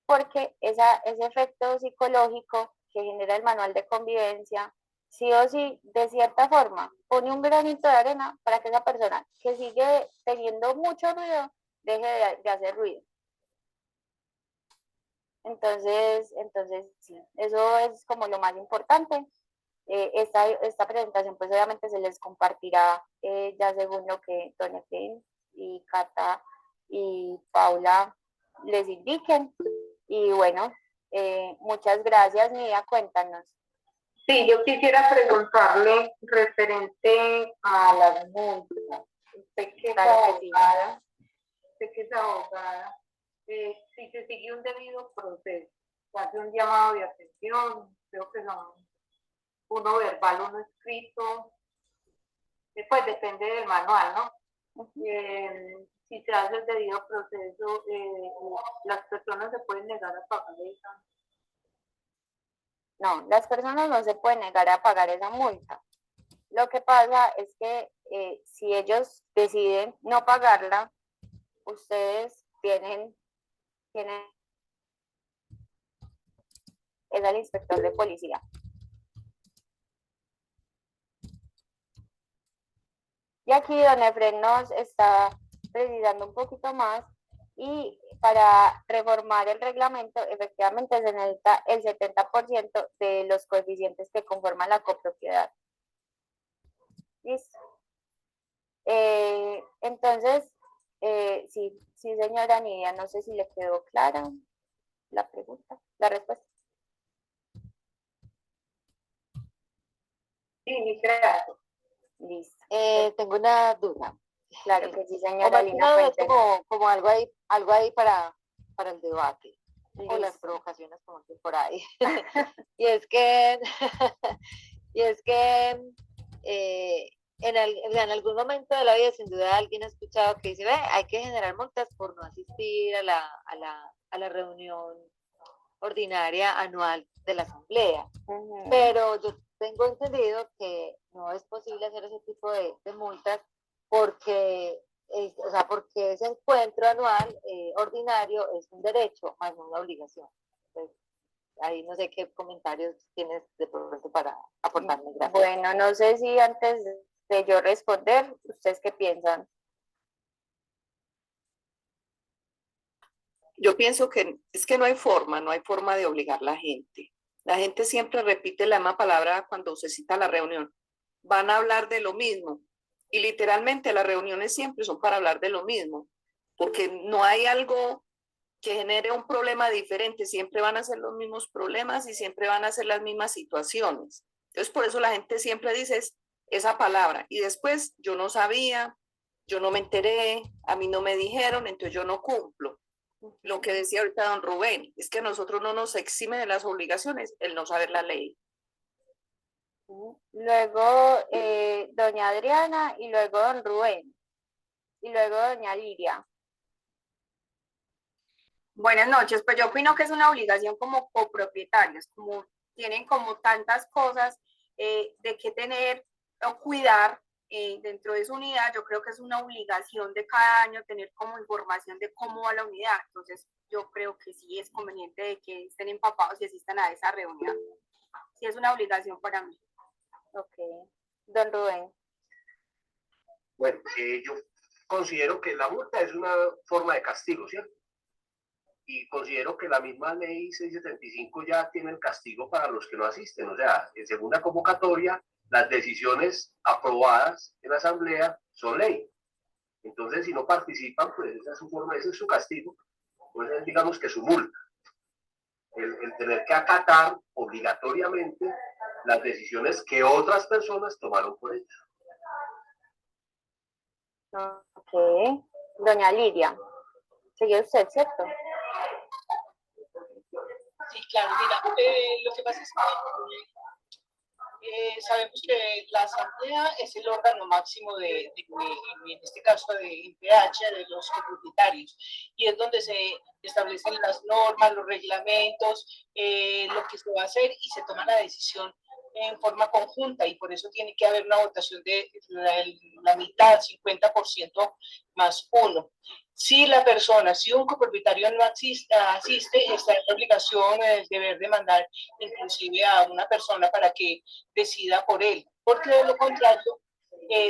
Porque ese efecto psicológico que genera el manual de convivencia, sí o sí, de cierta forma, pone un granito de arena para que esa persona que sigue teniendo mucho ruido, deje de hacer ruido. Entonces, sí, eso es como lo más importante. Esta presentación pues obviamente se les compartirá ya según lo que Doña Efraín y Cata y Paula les indiquen. Y bueno, muchas gracias, Nidia, cuéntanos. Sí, yo quisiera preguntarle referente a las multas. Usted que es abogada, si se sigue un debido proceso, se hace un llamado de atención, creo que son uno verbal, uno escrito, pues depende del manual, ¿no? Si se hace el debido proceso, las personas se pueden negar a pagar esa. No, las personas no se pueden negar a pagar esa multa. Lo que pasa es que si ellos deciden no pagarla, ustedes tienen es el inspector de policía. Y aquí Don Efren nos está precisando un poquito más y para reformar el reglamento efectivamente se necesita el 70% de los coeficientes que conforman la copropiedad. ¿Listo? Entonces, sí, señora Nidia, no sé si le quedó clara la pregunta, la respuesta. Sí, claro. Listo. Tengo una duda. Claro que sí, señora Lina. Una vez como algo ahí para el debate. Listo. O las provocaciones como que por ahí. y es que en algún momento de la vida sin duda alguien ha escuchado que dice, hay que generar multas por no asistir a la reunión ordinaria anual de la asamblea. Pero yo tengo entendido que no es posible hacer ese tipo de multas porque ese encuentro anual ordinario es un derecho más no una obligación. Entonces, ahí no sé qué comentarios tienes de pronto para aportarme. Gracias. Bueno, no sé si antes de yo responder, ¿ustedes qué piensan? Yo pienso que es que no hay forma de obligar a la gente. La gente siempre repite la misma palabra cuando se cita la reunión. Van a hablar de lo mismo. Y literalmente las reuniones siempre son para hablar de lo mismo. Porque no hay algo que genere un problema diferente. Siempre van a ser los mismos problemas y siempre van a ser las mismas situaciones. Entonces, por eso la gente siempre dice esa palabra. Y después, yo no sabía, yo no me enteré, a mí no me dijeron, entonces yo no cumplo. Lo que decía ahorita don Rubén, es que a nosotros no nos exime de las obligaciones el no saber la ley. Luego doña Adriana y luego don Rubén y luego doña Lidia. Buenas noches, pues yo opino que es una obligación como copropietarios, como tienen como tantas cosas de qué tener o cuidar dentro de su unidad. Yo creo que es una obligación de cada año tener como información de cómo va la unidad. Entonces yo creo que sí es conveniente de que estén empapados y asistan a esa reunión. Sí es una obligación para mí. Ok. Don Rubén. Bueno, yo considero que la multa es una forma de castigo, ¿cierto? Y considero que la misma ley 675 ya tiene el castigo para los que no asisten. O sea, en segunda convocatoria, las decisiones aprobadas en la asamblea son ley. Entonces, si no participan, pues esa es su forma, ese es su castigo. Pues es, digamos que su multa. El tener que acatar obligatoriamente las decisiones que otras personas tomaron por ellas. Ok. Doña Lidia. ¿Sigue usted, cierto? Sí, claro, mira, lo que pasa es que sabemos que la asamblea es el órgano máximo en este caso de PH, de los copropietarios, y es donde se establecen las normas, los reglamentos, lo que se va a hacer y se toma la decisión en forma conjunta, y por eso tiene que haber una votación de la mitad, 50% más uno. Si la persona, si un copropietario no asiste, está en la obligación, el deber de mandar inclusive a una persona para que decida por él, porque de lo contrario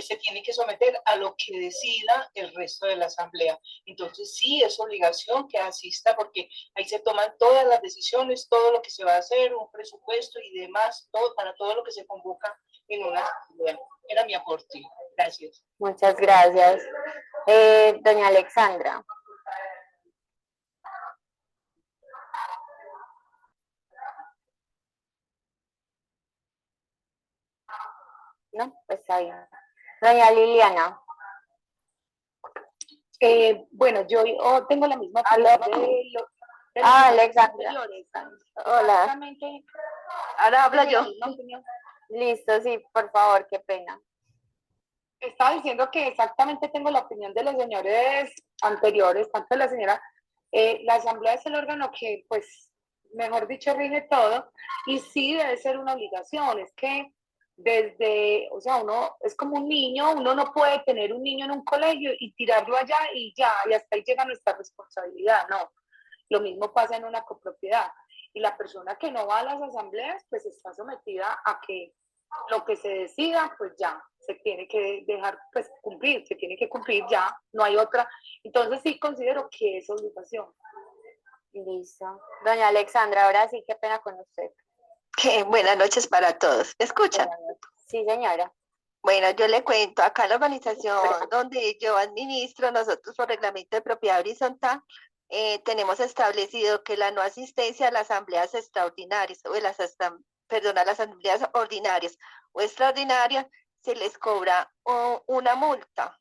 se tiene que someter a lo que decida el resto de la asamblea. Entonces sí, es obligación que asista porque ahí se toman todas las decisiones, todo lo que se va a hacer, un presupuesto y demás, todo para todo lo que se convoca en una asamblea. Era mi aporte. Gracias. Muchas gracias. Doña Alexandra. No, pues está bien. Doña Liliana. Bueno, yo tengo la misma opinión de Alexandra. Hola. Exactamente. Ahora hablo yo. Listo, sí, por favor, qué pena. Estaba diciendo que exactamente tengo la opinión de los señores anteriores, tanto la señora, la asamblea es el órgano que, pues, mejor dicho, rige todo, y sí debe ser una obligación, es que desde, o sea, uno es como un niño, uno no puede tener un niño en un colegio y tirarlo allá y ya, y hasta ahí llega nuestra responsabilidad, no. Lo mismo pasa en una copropiedad. Y la persona que no va a las asambleas, pues está sometida a que lo que se decida, pues ya, se tiene que dejar, pues cumplir, se tiene que cumplir ya, no hay otra. Entonces sí considero que es obligación. Listo. Doña Alexandra, ahora sí, qué pena con usted. Buenas noches para todos. ¿Me escuchan? Sí, señora. Bueno, yo le cuento, acá en la organización donde yo administro, nosotros por reglamento de propiedad horizontal, tenemos establecido que la no asistencia a las asambleas extraordinarias o las a las asambleas ordinarias o extraordinarias se les cobra una multa,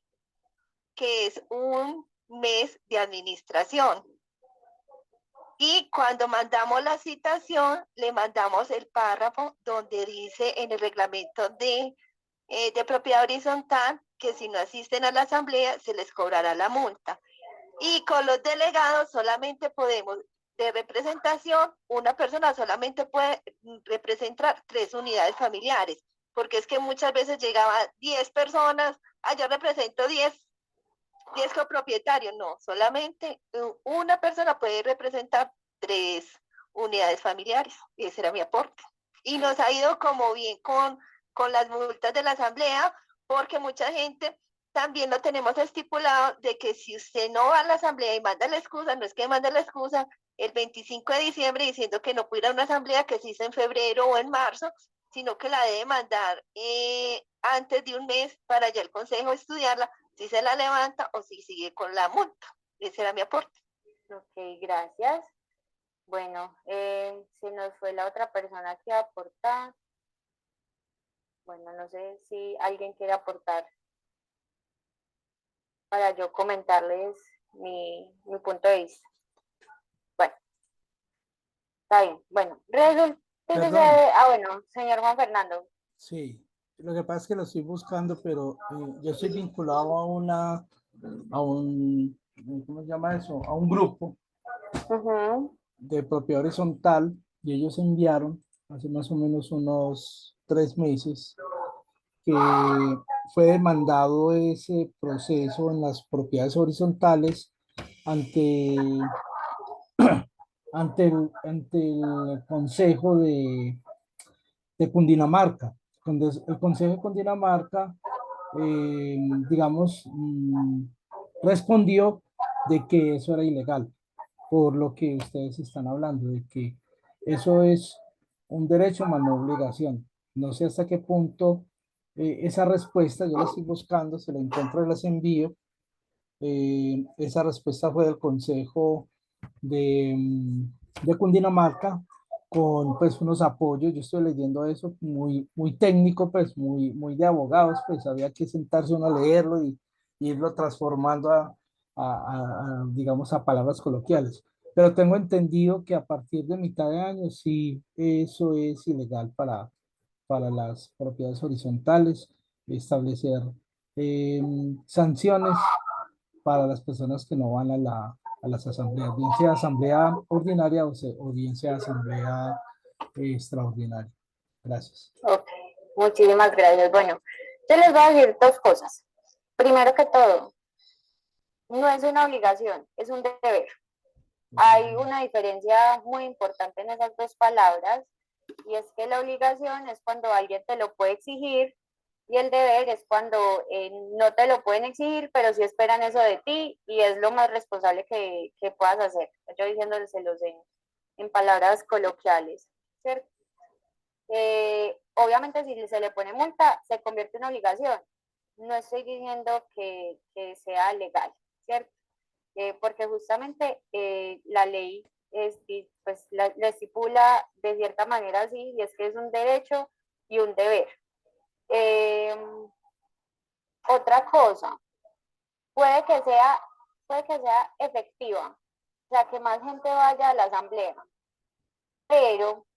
que es un mes de administración. Y cuando mandamos la citación, le mandamos el párrafo donde dice en el reglamento de propiedad horizontal que si no asisten a la asamblea se les cobrará la multa. Y con los delegados solamente podemos, de representación, una persona solamente puede representar 3 unidades familiares, porque es que muchas veces llegaban 10 personas, yo represento 10 copropietarios, no, solamente una persona puede representar 3 unidades familiares, y ese era mi aporte. Y nos ha ido como bien con las multas de la asamblea, porque mucha gente también lo tenemos estipulado de que si usted no va a la asamblea y manda la excusa, no es que manda la excusa el 25 de diciembre diciendo que no puede ir a una asamblea que se hizo en febrero o en marzo, sino que la debe mandar antes de un mes para ya el consejo estudiarla, si se la levanta o si sigue con la multa. Ese era mi aporte. Ok, gracias. Bueno, se nos fue la otra persona que iba a aportar. Bueno, no sé si alguien quiere aportar para yo comentarles mi punto de vista. Bueno, está bien. Bueno, resulta que bueno, señor Juan Fernando. Sí, lo que pasa es que lo estoy buscando, pero yo estoy vinculado a un, ¿cómo se llama eso? A un grupo de propiedad horizontal, y ellos enviaron hace más o menos unos 3 meses que fue demandado ese proceso en las propiedades horizontales ante, ante el Consejo de Cundinamarca. Cuando el Consejo de Cundinamarca, digamos, respondió de que eso era ilegal, por lo que ustedes están hablando, de que eso es un derecho más no obligación. No sé hasta qué punto esa respuesta, yo la estoy buscando, se la encuentro y las envío. Esa respuesta fue del Consejo de Cundinamarca con pues unos apoyos. Yo estoy leyendo eso muy técnico, pues muy de abogados, pues había que sentarse uno a leerlo y irlo transformando digamos, a palabras coloquiales. Pero tengo entendido que a partir de mitad de año sí, eso es ilegal para las propiedades horizontales, establecer sanciones para las personas que no van a las asambleas, bien sea asamblea ordinaria o bien sea asamblea extraordinaria. Gracias. Ok, muchísimas gracias. Bueno, yo les voy a decir 2 cosas. Primero que todo, no es una obligación, es un deber. Hay una diferencia muy importante en esas 2 palabras, y es que la obligación es cuando alguien te lo puede exigir Y el deber es cuando no te lo pueden exigir, pero sí esperan eso de ti y es lo más responsable que puedas hacer. Yo diciéndoselos en palabras coloquiales, ¿cierto? Obviamente si se le pone multa, se convierte en obligación. No estoy diciendo que sea legal, ¿cierto? Porque justamente la ley pues, la estipula de cierta manera así, y es que es un derecho y un deber. Otra cosa, puede que sea efectiva, o sea, que más gente vaya a la asamblea, pero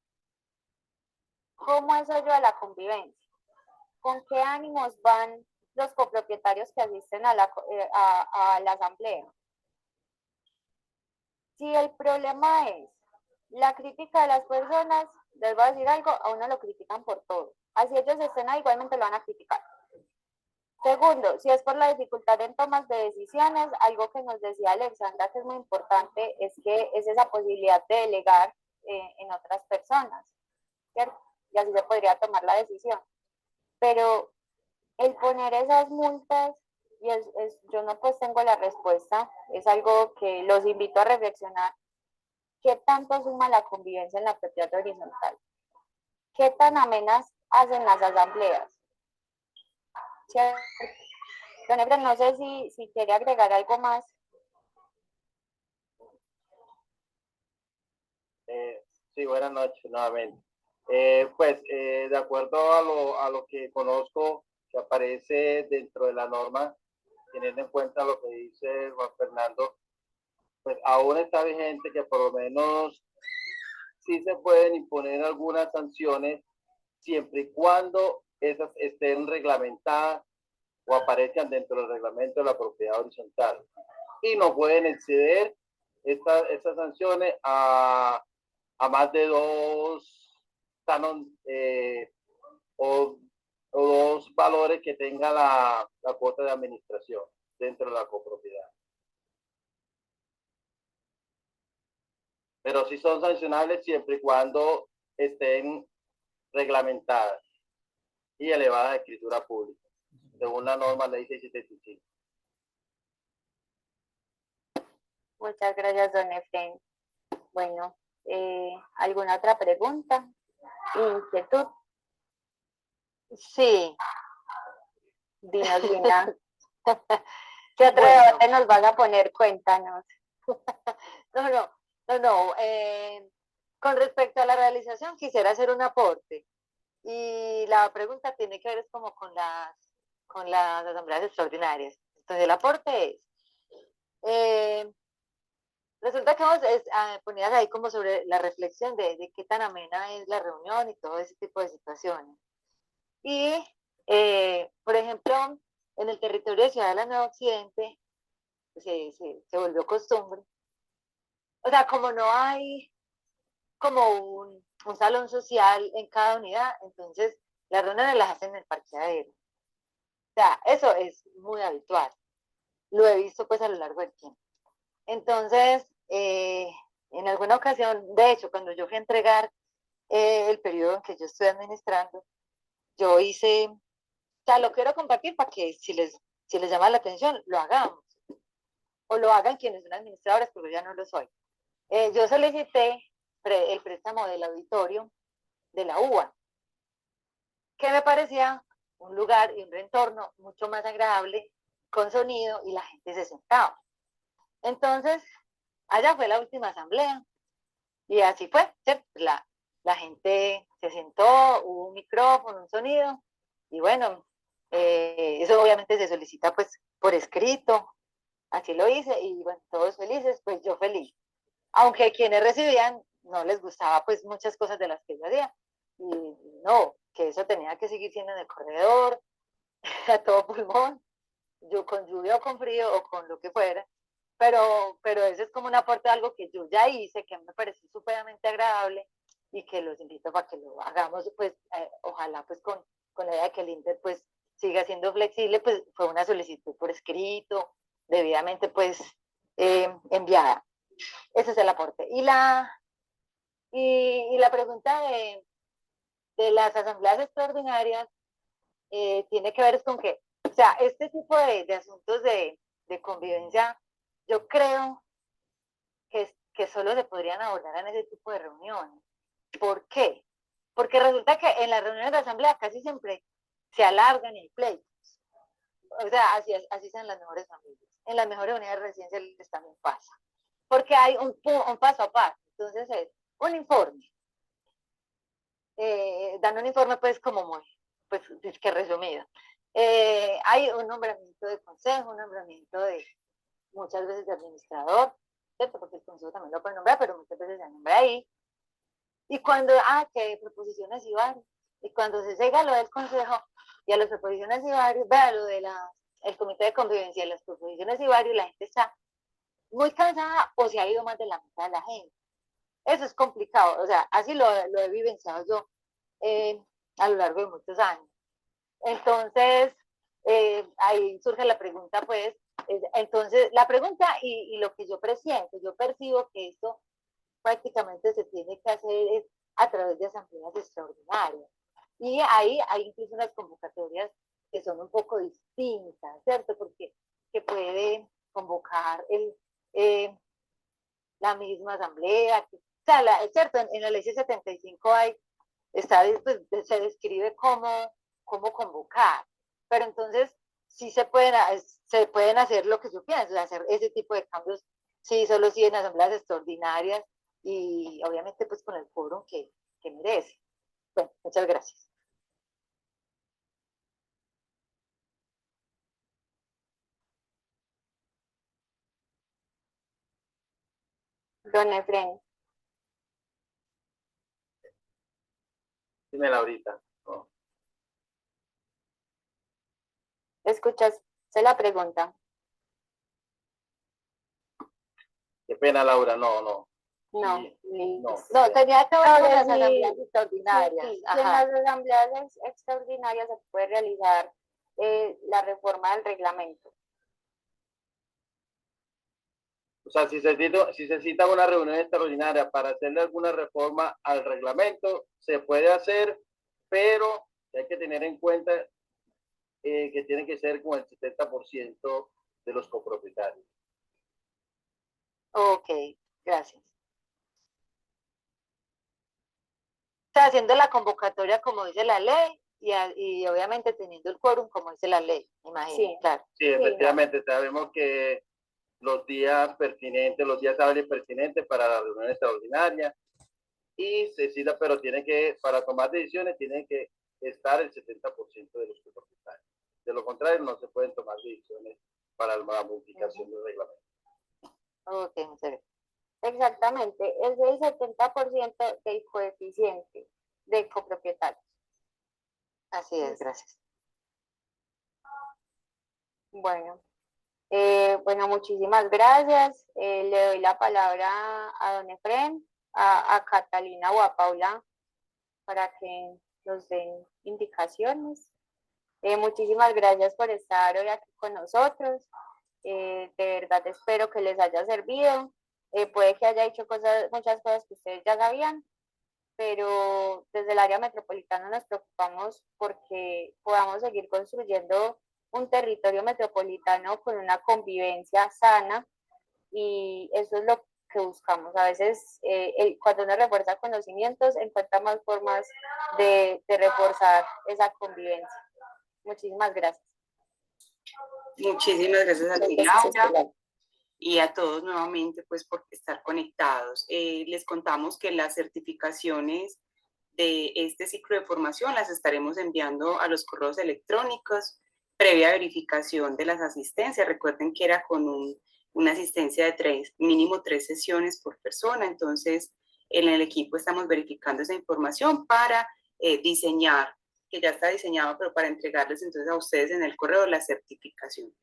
¿cómo es eso a la convivencia? ¿Con qué ánimos van los copropietarios que asisten a la asamblea? Si el problema es la crítica de las personas, les voy a decir algo, a uno lo critican por todo. Así ellos estén ahí, igualmente lo van a criticar. Segundo, si es por la dificultad en tomas de decisiones, algo que nos decía Alexandra que es muy importante, es que es esa posibilidad de delegar en otras personas, ¿cierto? Y así se podría tomar la decisión. Pero el poner esas multas, y yo no pues tengo la respuesta, es algo que los invito a reflexionar. ¿Qué tanto suma la convivencia en la propiedad horizontal? ¿Qué tan amenas hacen las asambleas? Don Efraín, no sé si quiere agregar algo más. Sí, buenas noches nuevamente. De acuerdo a lo que conozco que aparece dentro de la norma, teniendo en cuenta lo que dice Juan Fernando, pues aún está vigente que por lo menos sí se pueden imponer algunas sanciones siempre y cuando esas estén reglamentadas o aparezcan dentro del reglamento de la propiedad horizontal. Y no pueden exceder estas sanciones a más de dos canon o dos valores que tenga la cuota de administración dentro de la copropiedad. Pero sí son sancionables siempre y cuando estén reglamentadas y elevadas a escritura pública, según la norma ley 675. Muchas gracias, don Efraín. Bueno, ¿alguna otra pregunta? ¿Inquietud? Sí. Dinos, Lina. ¿Qué otro debate nos vas a poner? Cuéntanos. No. Con respecto a la realización, quisiera hacer un aporte. Y la pregunta tiene que ver es como con las asambleas extraordinarias. Entonces, el aporte es, resulta que vos ponías ahí como sobre la reflexión de qué tan amena es la reunión y todo ese tipo de situaciones. Y, por ejemplo, en el territorio de Ciudad de la Nueva Occidente, se volvió costumbre. O sea, como no hay como un salón social en cada unidad, entonces las reuniones las hacen en el parqueadero. O sea, eso es muy habitual. Lo he visto pues a lo largo del tiempo. Entonces, en alguna ocasión, de hecho, cuando yo fui a entregar el periodo en que yo estoy administrando, yo hice, o sea, lo quiero compartir para que si les llama la atención, lo hagamos. O lo hagan quienes son administradores, porque yo ya no lo soy. Yo solicité el préstamo del auditorio de la UBA, que me parecía un lugar y un entorno mucho más agradable, con sonido, y la gente se sentaba. Entonces, allá fue la última asamblea, y así fue, ¿cierto? La gente se sentó, hubo un micrófono, un sonido, y bueno, eso obviamente se solicita pues por escrito, así lo hice, y bueno, todos felices, pues yo feliz. Aunque quienes recibían no les gustaba pues muchas cosas de las que yo hacía, y no, que eso tenía que seguir siendo en el corredor, a todo pulmón, yo con lluvia o con frío o con lo que fuera, pero eso es como un aporte de algo que yo ya hice, que me pareció supremamente agradable y que los invito para que lo hagamos, pues ojalá pues con la idea de que el INDER pues siga siendo flexible, pues fue una solicitud por escrito, debidamente pues enviada. Ese es el aporte. Y la pregunta de las asambleas extraordinarias, tiene que ver con que, o sea, este tipo de asuntos de convivencia, yo creo que solo se podrían abordar en ese tipo de reuniones. ¿Por qué? Porque resulta que en las reuniones de asamblea casi siempre se alargan y hay pleitos. O sea, así sean las mejores familias. En las mejores unidades residenciales también pasa. Porque hay un paso a paso. Entonces es un informe. Dan un informe pues como muy, pues es que resumido. Hay un nombramiento de consejo, un nombramiento de muchas veces de administrador, ¿cierto? Porque el consejo también lo puede nombrar, pero muchas veces se nombra ahí. Y cuando, que proposiciones y varios. Y cuando se llega a lo del consejo y a las proposiciones y varios, vea lo de el comité de convivencia y las proposiciones y varios, la gente está muy cansada o se ha ido más de la mitad de la gente. Eso es complicado, o sea, así lo he vivenciado yo a lo largo de muchos años. Entonces, ahí surge la pregunta, pues, entonces, la pregunta y lo que yo presiento, yo percibo que esto prácticamente se tiene que hacer es a través de asambleas extraordinarias. Y ahí hay incluso unas convocatorias que son un poco distintas, ¿cierto? Porque que puede convocar la misma asamblea. O sea, es cierto, en la ley 75 pues, se describe cómo convocar, pero entonces sí se pueden hacer lo que yo pienso, hacer ese tipo de cambios, sí, solo sí en asambleas extraordinarias y obviamente pues con el quórum que merece. Bueno, muchas gracias. Don Efren. Dime, Laurita. No. ¿Escuchaste la pregunta? Qué pena, Laura, no. No, no, tenía que ver con las asambleas extraordinarias. Sí, en las asambleas extraordinarias se puede realizar la reforma del reglamento. O sea, si se cita una reunión extraordinaria para hacerle alguna reforma al reglamento, se puede hacer, pero hay que tener en cuenta que tiene que ser con el 70% de los copropietarios. Ok, gracias. Está haciendo la convocatoria como dice la ley y obviamente teniendo el quórum como dice la ley, imagino. Sí, claro. Sí, efectivamente, sabemos que los días pertinentes, los días hábiles pertinentes para la reunión extraordinaria y se cita, pero para tomar decisiones tiene que estar el 70% de los copropietarios. De lo contrario, no se pueden tomar decisiones para la modificación del reglamento. Ok, muchas gracias. Exactamente, es el 70% del coeficiente de copropietarios. Así es, gracias. Bueno, muchísimas gracias. Le doy la palabra a don Efren, a Catalina o a Paula para que nos den indicaciones. Muchísimas gracias por estar hoy aquí con nosotros. De verdad espero que les haya servido. Puede que haya hecho muchas cosas que ustedes ya sabían, pero desde el área metropolitana nos preocupamos porque podamos seguir construyendo un territorio metropolitano con una convivencia sana y eso es lo que buscamos. A veces cuando uno refuerza conocimientos encuentra más formas de reforzar esa convivencia. Muchísimas gracias. Muchísimas gracias a ti, Laura, y a todos nuevamente pues por estar conectados. Les contamos que las certificaciones de este ciclo de formación las estaremos enviando a los correos electrónicos previa verificación de las asistencias. Recuerden que era con una asistencia de mínimo 3 sesiones por persona, entonces en el equipo estamos verificando esa información para diseñar, que ya está diseñado, pero para entregarles entonces a ustedes en el correo la certificación.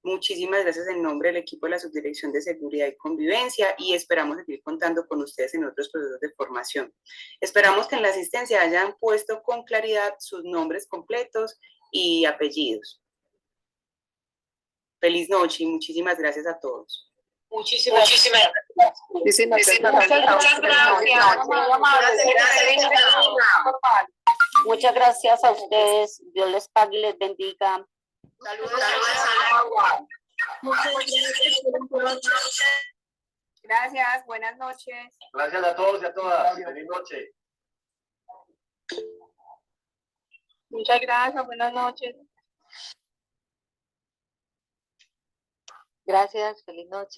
Muchísimas gracias en nombre del equipo de la Subdirección de Seguridad y Convivencia y esperamos seguir contando con ustedes en otros procesos de formación. Esperamos que en la asistencia hayan puesto con claridad sus nombres completos y apellidos. Feliz noche y muchísimas gracias a todos. Muchísimas gracias. Muchas gracias a ustedes. Dios les pague y les bendiga. Gracias, buenas noches. Gracias a todos y a todas. Feliz noche. Muchas gracias, buenas noches. Gracias, feliz noche.